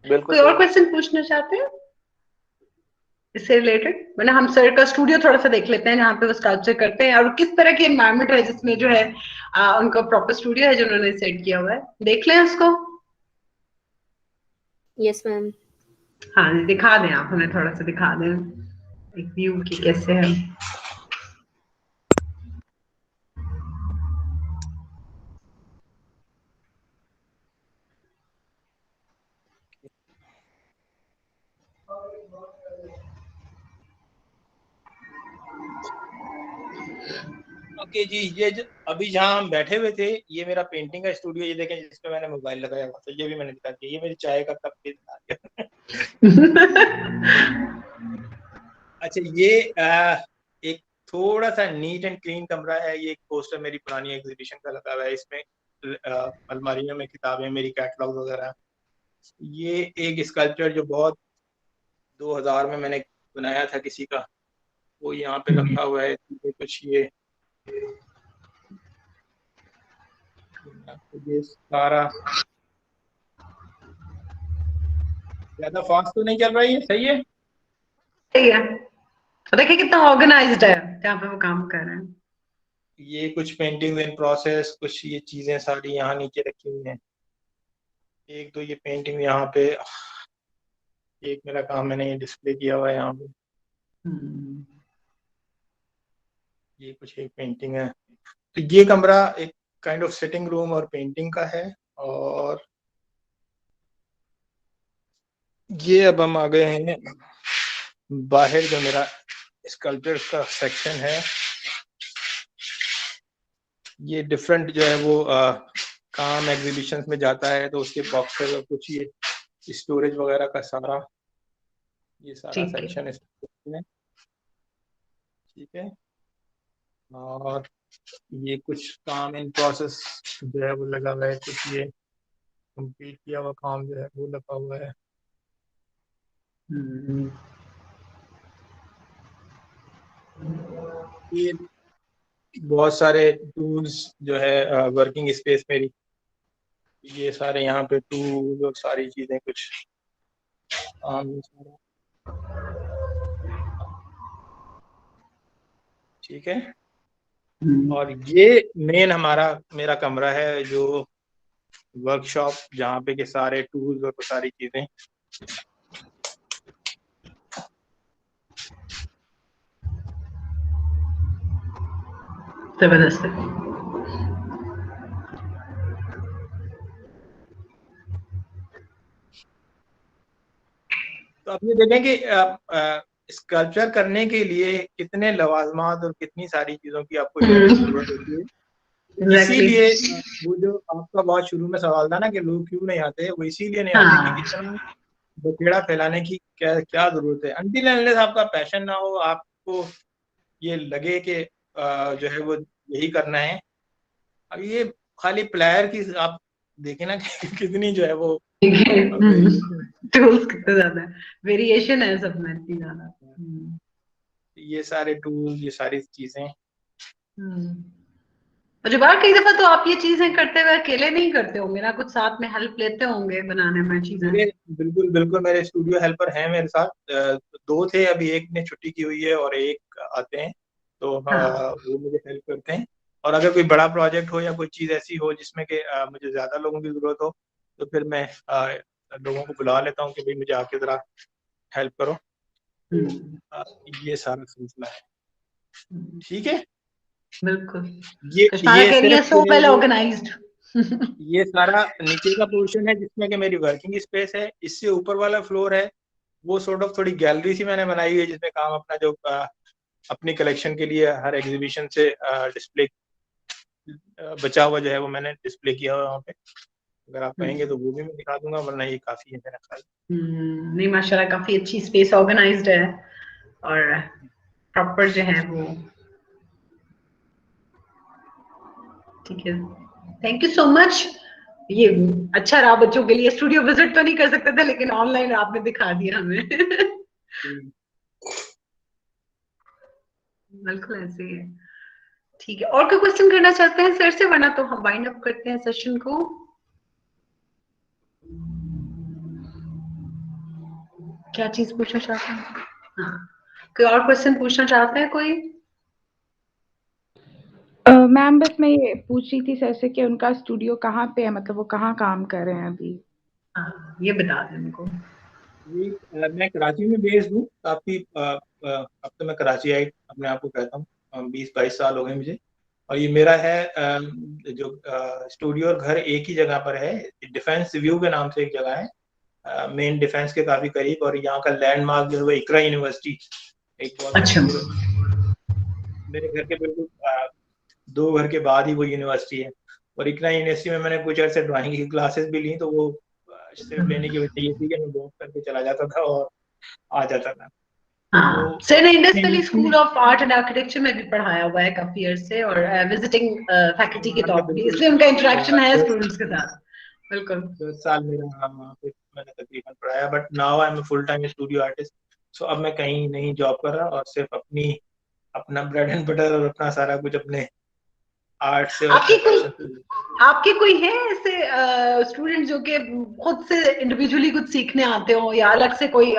बिल्कुल। कोई और क्वेश्चन पूछना चाहते हैं? इससे रिलेटेड, वरना हम सर का स्टूडियो थोड़ा सा देख लेते हैं जहाँ पे वो स्कल्पचर करते हैं, और किस तरह की एनवायरनमेंट है जिसमें जो है उनका प्रॉपर स्टूडियो है जो उन्होंने सेट किया हुआ है। देख लें उसको। Yes ma'am. हाँ दिखा दें, आप हमें थोड़ा सा दिखा दें एक व्यू की कैसे है। ओके जी, ये अभी जहाँ हम बैठे हुए थे, ये मेरा पेंटिंग का स्टूडियो, ये देखें जिस पे मैंने मोबाइल लगाया हुआ था, ये भी मैंने दिखा दिया, ये मेरी चाय का कप भी दिखा दिया। अच्छा, ये एक थोड़ा सा नीट एंड क्लीन कमरा है। ये एक पोस्टर मेरी पुरानी एग्जीबिशन का लगा हुआ है, इसमें अलमारियों में किताबें, मेरी कैटलॉग वगैरह। ये एक स्कल्पचर जो बहुत 2000 में मैंने बनाया था किसी का, वो यहाँ पे रखा हुआ है। कुछ ये सारा ज्यादा फास्ट तो नहीं चल रहा है, ये सही है। सही है, तो देखिए कितना ऑर्गेनाइज्ड है जहाँ पे वो काम कर रहे हैं। ये कुछ पेंटिंग इन प्रोसेस, कुछ ये चीजें सारी यहाँ नीचे रखी हुई हैं। एक तो ये पेंटिंग यहाँ पे, एक मेरा काम मैंने ये डिस्प्ले किया हुआ है यहाँ पे। ये कुछ एक पेंटिंग है। तो ये कमरा एक काइंड ऑफ सिटिंग रूम और पेंटिंग का है। और ये अब हम आ गए हैं बाहर, जो मेरा स्कल्पचर का सेक्शन है। ये डिफरेंट जो है वो काम एग्जीबिशंस में जाता है, तो उसके बॉक्सेस और कुछ ये स्टोरेज वगैरह का सारा, ये सारा ठीक है। सेक्शन है। ठीक है। और ये कुछ काम इन प्रोसेस जो है वो लगा हुआ है, कुछ ये कंप्लीट किया हुआ काम जो है वो लगा हुआ है। ये बहुत सारे टूल्स जो है वर्किंग स्पेस मेरी, ये सारे यहाँ पे टूल और सारी चीजें कुछ ठीक है। और ये मेरा कमरा है, जो वर्कशॉप, जहाँ पे के सारे टूल्स और सारी चीजें। जबरदस्त। तो अब ये देखें कि स्कल्पचर करने के लिए कितने लवाजमात और कितनी सारी चीजों की आपको जरूरत होती है। इसीलिए वो जो आपका बहुत शुरू में सवाल था ना कि लोग क्यों नहीं आते, वो इसीलिए नहीं आते कि इतना बखेड़ा फैलाने की क्या जरूरत है। अनटिल अनलेस आपका पैशन ना हो, आपको ये लगे कि जो है वो यही करना है। अब ये खाली प्लेयर की आप देखें ना कितनी जो है वो टूल्स कितने ज्यादा वेरिएशन है सब में, इतनी ज्यादा। ये सारे टूल, ये सारी चीजें। और बार कई दफा तो आप ये चीजें करते हुए अकेले नहीं करते होंगे ना, कुछ साथ में हेल्प लेते होंगे बनाने में चीजें। बिल्कुल बिल्कुल, मेरे स्टूडियो हेल्पर हैं मेरे साथ। दो थे, अभी एक ने छुट्टी की हुई है और एक आते हैं, तो वो मुझे हेल्प करते हैं। और अगर कोई बड़ा प्रोजेक्ट हो या कोई चीज ऐसी हो जिसमें कि मुझे ज्यादा लोगों की जरूरत हो, तो फिर मैं लोगों को बुला लेता हूँ कि भाई मुझे आके जरा हेल्प करो। ये सारा सिलसिला है। ठीक है, बिल्कुल। ये सिर्फ सो वेल ऑर्गेनाइज्ड। ये सारा नीचे का पोर्शन है जिसमें कि मेरी वर्किंग स्पेस है। इससे ऊपर वाला फ्लोर है वो सॉर्ट ऑफ थोड़ी गैलरी सी मैंने बनाई है, जिसमें काम अपना जो अपनी कलेक्शन के लिए हर एग्जीबिशन से डिस्प्ले बचा हुआ जो है वो मैंने डिस्प्ले किया हुआ वहाँ पे। अगर आप कहेंगे तो वो भी मैं दिखा दूंगा, वरना ये काफी है मेरा ख्याल। नहीं माशाल्लाह, काफी अच्छी स्पेस ऑर्गेनाइज्ड है और प्रॉपर जो है वो। ठीक है, थैंक यू सो मच। ये अच्छा रहा बच्चों के लिए। स्टूडियो विजिट तो नहीं कर सकते थे, लेकिन ऑनलाइन आपने दिखा दिया हमें। बिल्कुल ऐसे ही है। ठीक है, और कोई क्वेश्चन करना चाहते हैं सर से, वरना तो हम वाइंड अप करते हैं सेशन को। क्या चीज पूछना चाहते हैं? हाँ, कोई और क्वेश्चन पूछना चाहते हैं कोई? मैम बस मैं ये पूछ रही थी सर से कि उनका स्टूडियो कहाँ पे है, मतलब वो कहाँ काम कर रहे हैं अभी? हाँ, ये बता दें उनको। मैं कराची में बेस्ड हूँ काफी। अब तो मैं कराची आई अपने आप को कहता हूँ, 20-22 साल हो गए मुझे। और ये मेरा है जो स्टूडियो और घर एक ही जगह पर है। डिफेंस व्यू के नाम से एक जगह है, मेन डिफेंस के काफी करीब। और यहाँ का लैंडमार्क जो है इकरा यूनिवर्सिटी, एक बहुत अच्छा। मेरे घर के बिल्कुल 2 घर के बाद ही वो यूनिवर्सिटी है। और इकरा यूनिवर्सिटी में मैंने कुछ अर्से ड्राइंग की क्लासेस भी ली, तो वो सिर्फ लेने की वजह ये थी कि मैं वॉक करके चला जाता था और आ जाता था। हाँ, सर ने Indus valley school of art and architecture में भी पढ़ाया हुआ है काफी ईयर से, और विजिटिंग फैकल्टी के तौर पे, इसलिए उनका इंटरेक्शन है स्टूडेंट्स के साथ। बिल्कुल 10 साल मेरा वहाँ पे मैंने तकरीबन पढ़ाया, but now I am a full time studio artist. So अब मैं कहीं नहीं जॉब कर रहा और सिर्फ अपना ब्रेड एंड बटर और अपना सारा कुछ अपने आर्ट से और आपके कोई है ऐसे स्टूडेंट जो कि खुद से इंडिविजुअली कुछ सीखने आते हो, या अलग से कोई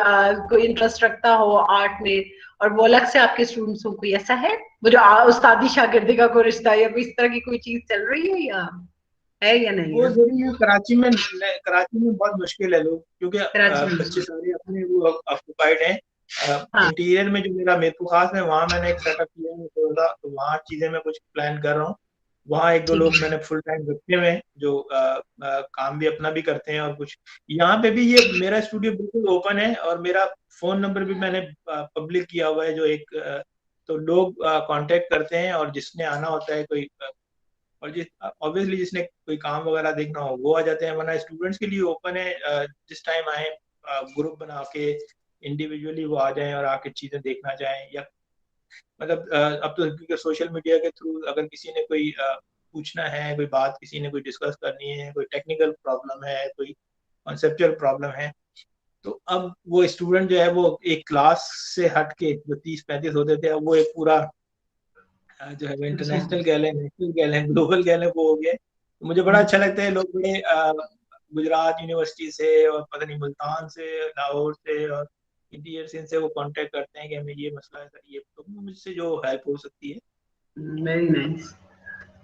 इंटरेस्ट रखता हो आर्ट में, और वो अलग से आपके स्टूडेंट्स हो? कोई ऐसा है वो जो उस्तादी शागिर्दी का कोई रिश्ता या कोई इस तरह की कोई चीज चल रही है या नहीं? वो जरूरी है। कराची में बहुत मुश्किल है लोग, क्योंकि बच्चे सारे अपने वो ऑक्युपाइड हैं। इंटीरियर में जो मेरा मेट्रो खास है, वहाँ मैंने एक सेटअप किया है थोड़ा, तो वहाँ चीजें मैं कुछ प्लान कर रहा हूँ। वहाँ 1-2 लोग मैंने फुल टाइम रखे हुए हैं जो काम भी अपना भी करते हैं। और कुछ यहाँ पे भी ये मेरा स्टूडियो बिल्कुल ओपन है, और मेरा फोन नंबर भी मैंने पब्लिक किया हुआ है, जो एक तो लोग कांटेक्ट करते हैं, और जिसने आना होता है कोई और ऑब्वियसली जिसने कोई काम वगैरह देखना हो वो आ जाते हैं, वरना स्टूडेंट्स के लिए ओपन है। जिस टाइम आए ग्रुप बना के इंडिविजुअली वो आ जाएं और आके चीजें देखना चाहें, या मतलब अब तो क्योंकि सोशल मीडिया के थ्रू अगर किसी ने कोई पूछना है, कोई बात किसी ने कोई डिस्कस करनी है, कोई टेक्निकल प्रॉब्लम है, कोई कॉन्सेप्चुअल प्रॉब्लम है, तो अब वो स्टूडेंट जो है वो एक क्लास से हट के जो 30-35 होते थे, अब वो एक पूरा जो है इंटरनेशनल गैल है, नेशनल गैल है, ग्लोबल गैल है, वो हो गया। तो मुझे बड़ा अच्छा लगता है लोग बड़े गुजरात यूनिवर्सिटी से और पता नहीं मुल्तान से, लाहौर से और इंटीरियर से वो कांटेक्ट करते हैं कि हमें ये मसला है सर, ये तो मुझसे जो हेल्प हो सकती है। वेरी नाइस,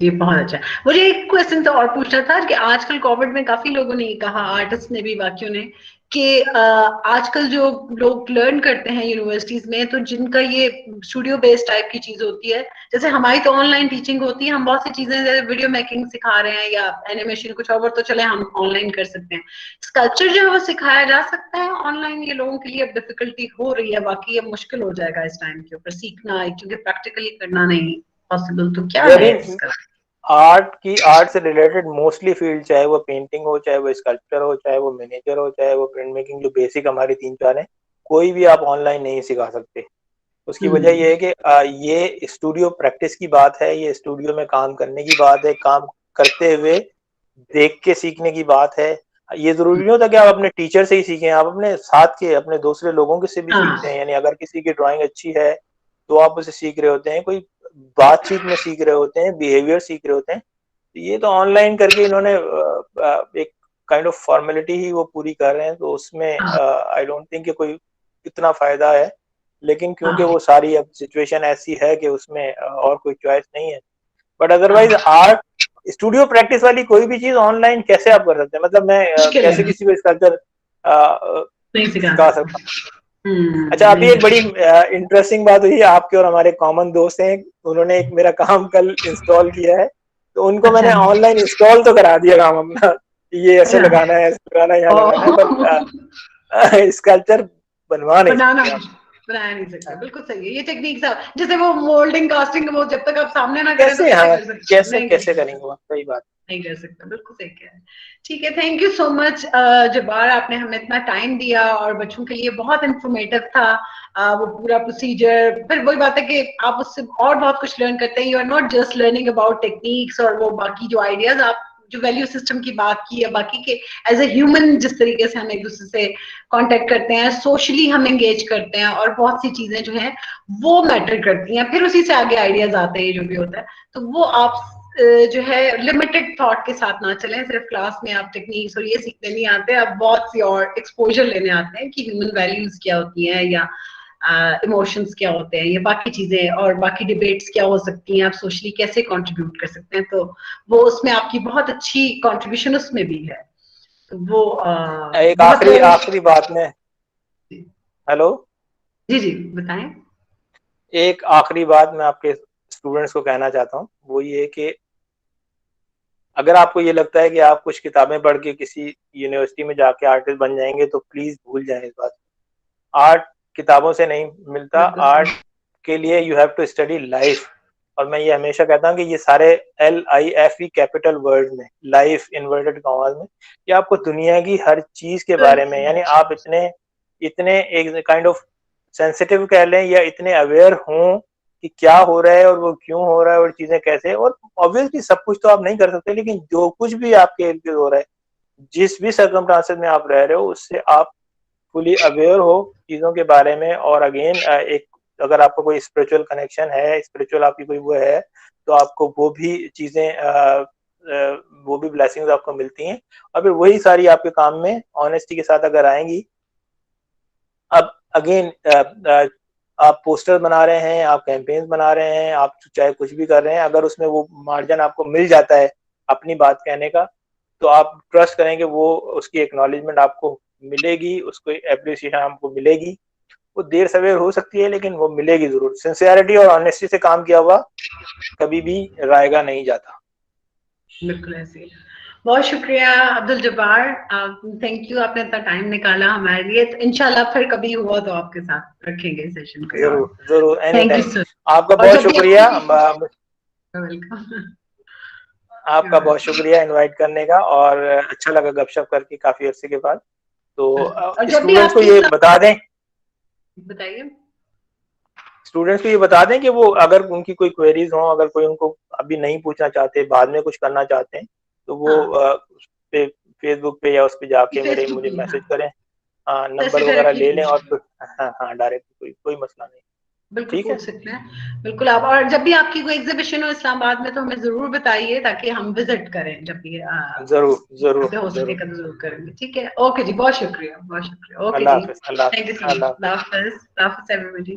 ये बहुत अच्छा। मुझे एक क्वेश्चन तो और पूछना था कि आजकल कोविड में काफी लोगों ने कहा, आर्टिस्ट ने भी, बाकियों ने, कि आजकल जो लोग लर्न करते हैं यूनिवर्सिटीज में, तो जिनका ये स्टूडियो बेस्ड टाइप की चीज होती है, जैसे हमारी तो ऑनलाइन टीचिंग होती है, हम बहुत सी चीजें जैसे वीडियो मेकिंग सिखा रहे हैं या एनिमेशन कुछ और, तो चले हम ऑनलाइन कर सकते हैं। स्कल्पचर जो है वो सिखाया जा सकता है ऑनलाइन? ये लोगों के लिए अब डिफिकल्टी हो रही है, बाकी अब मुश्किल हो जाएगा इस टाइम के ऊपर सीखना, क्योंकि प्रैक्टिकली करना नहीं पॉसिबल। तो क्या है इसका? आर्ट से रिलेटेड मोस्टली फील्ड, चाहे वो पेंटिंग हो, चाहे वो स्कल्पचर हो, चाहे वो मिनिएचर हो, चाहे वो प्रिंट मेकिंग, जो बेसिक हमारी 3-4 हैं, कोई भी आप ऑनलाइन नहीं सिखा सकते। उसकी वजह ये है कि ये स्टूडियो प्रैक्टिस की बात है, ये स्टूडियो में काम करने की बात है, काम करते हुए देख के सीखने की बात है। ये जरूरी नहीं होता कि आप अपने टीचर से ही सीखें, आप अपने साथ के अपने दूसरे लोगों के से भी सीखते हैं। यानी अगर किसी की ड्राइंग अच्छी है तो आप उसे सीख रहे होते हैं, कोई बातचीत में सीख रहे होते हैं, बिहेवियर सीख रहे होते हैं। ये तो ऑनलाइन करके इन्होंने एक काइंड ऑफ फॉर्मेलिटी ही वो पूरी कर रहे हैं, तो उसमें आई डोंट थिंक कि कोई इतना फायदा है। लेकिन क्योंकि वो सारी अब सिचुएशन ऐसी है कि उसमें और कोई चॉइस नहीं है। But otherwise art studio practice वाली कोई भी चीज ऑनलाइन कैसे आप कर सकते हैं? मतलब मैं कैसे किसी को स्कल्पचर सिखा सकता हूँ? अच्छा, अभी एक बड़ी इंटरेस्टिंग बात हुई, आपके और हमारे कॉमन दोस्त हैं, उन्होंने एक मेरा काम कल इंस्टॉल किया है, तो उनको मैंने ऑनलाइन इंस्टॉल तो करा दिया काम अपना, ये ऐसे लगाना है, ऐसे लगाना है, यहाँ लगाना है, पर स्कल्पचर बनाया नहीं सकता। बिल्कुल सही है ये टेक्निक सब, जैसे वो मोल्डिंग कास्टिंग, वो जब तक आप सामने ना करें कैसे करेंगे, सही बात नहीं कर सकता। बिल्कुल सही कह रहे हैं। ठीक है, thank you so much Jabbar, आपने हमें इतना टाइम दिया और बच्चों के लिए बहुत इंफॉर्मेटिव था वो पूरा प्रोसीजर। फिर वही बात है कि आप उससे और बहुत कुछ लर्न करते हैं, you are not just learning about techniques और वो बाकी जो आइडियाज, आप जो वैल्यू सिस्टम की बात की है, बाकी के एज ए ह्यूमन जिस तरीके से हम एक दूसरे से कांटेक्ट करते हैं, सोशली हम एंगेज करते हैं, और बहुत सी चीजें जो हैं वो मैटर करती हैं, फिर उसी से आगे आइडियाज आते हैं जो भी होता है। तो वो आप जो है लिमिटेड थॉट के साथ ना चलें, सिर्फ क्लास में आप टेक्निक्स और ये सीखने नहीं आते, आप बहुत सी और एक्सपोजर लेने आते हैं कि ह्यूमन वैल्यूज क्या होती हैं, या इमोशंस क्या होते हैं, ये बाकी चीजें और बाकी डिबेट्स क्या हो सकती हैं, आप सोशली कैसे कंट्रीब्यूट कर सकते हैं, तो वो उसमें आपकी बहुत अच्छी कंट्रीब्यूशन उसमें भी है। तो वो एक आखिरी बात में, हेलो जी बताएं। एक आखिरी बात मैं आपके स्टूडेंट्स को कहना चाहता हूँ, वो ये कि अगर आपको ये लगता है कि आप कुछ किताबें पढ़ के किसी यूनिवर्सिटी में जाके आर्टिस्ट बन जाएंगे तो प्लीज भूल जाएं इस बात। आर्ट किताबों से नहीं मिलता, आर्ट के लिए you have to study life. और मैं ये हमेशा कहता हूँ कि ये सारे LIFE कैपिटल वर्ड में, लाइफ इन्वर्टेड कॉमास में, ये आपको दुनिया की हर चीज के बारे में, यानी आप इतने एक काइंड ऑफ सेंसिटिव कह लें या इतने अवेयर हों कि क्या हो रहा है और वो क्यों हो रहा है और चीजें कैसे, और ऑब्वियसली सब कुछ तो आप नहीं कर सकते, लेकिन जो कुछ भी आपके इर्द गिर्द हो रहा है, जिस भी सर्कमस्टांसेस में आप रह रहे हो, उससे आप फुली अवेयर हो चीजों के बारे में। और अगेन एक अगर आपको कोई स्पिरिचुअल कनेक्शन है, स्पिरिचुअल आपकी कोई वो है, तो आपको वो भी चीजें वो भी ब्लेसिंग्स आपको मिलती हैं, और फिर वही सारी आपके काम में ऑनेस्टी के साथ अगर आएंगी। अब अगेन आप पोस्टर बना रहे हैं, आप कैंपेन्स बना रहे हैं, आप चाहे कुछ भी कर रहे हैं, अगर उसमें वो मार्जिन आपको मिल जाता है अपनी बात कहने का, तो आप ट्रस्ट करेंगे वो उसकी एक्नॉलेजमेंट आपको मिलेगी, उसको एप्रिसिएशन आपको मिलेगी। वो देर सवेर हो सकती है लेकिन वो मिलेगी जरूर। सिंसियरिटी और ऑनेस्टी से काम किया हुआ कभी भी रायगा नहीं जाता। बिल्कुल ऐसे। बहुत शुक्रिया अब्दुल जब्बार, थैंक यू, आपने इतना टाइम निकाला हमारे लिए। तो इंशाल्लाह फिर कभी हुआ तो आपके साथ रखेंगे सेशन को। जरूर any thank you time. Sir. आपका बहुत शुक्रिया, वेलकम। आपका बहुत शुक्रिया इनवाइट करने का, और अच्छा लगा गपशप करके काफी अरसे के बाद। तो स्टूडेंट्स को ये बता दें, बताइए, स्टूडेंट्स को ये बता दें कि वो अगर उनकी कोई क्वेरीज हो, अगर कोई उनको अभी नहीं पूछना चाहते, बाद में कुछ करना चाहते हैं, तो वो उस पे फेसबुक पे या उस पे जाके मुझे मैसेज करें, नंबर वगैरह ले लें, और फिर हाँ डायरेक्ट कोई मसला नहीं। बिल्कुल पूछ सकते हैं, बिल्कुल आप। और जब भी आपकी कोई एग्जीबिशन हो इस्लामाबाद में तो हमें जरूर बताइए ताकि हम विजिट करें, जब भी जरूर हो सके तो जरूर करेंगे। ठीक है, ओके जी, बहुत शुक्रिया, बहुत शुक्रिया। Okay ji, thank you so much. अल्लाह हाफिज़ एवरीबॉडी।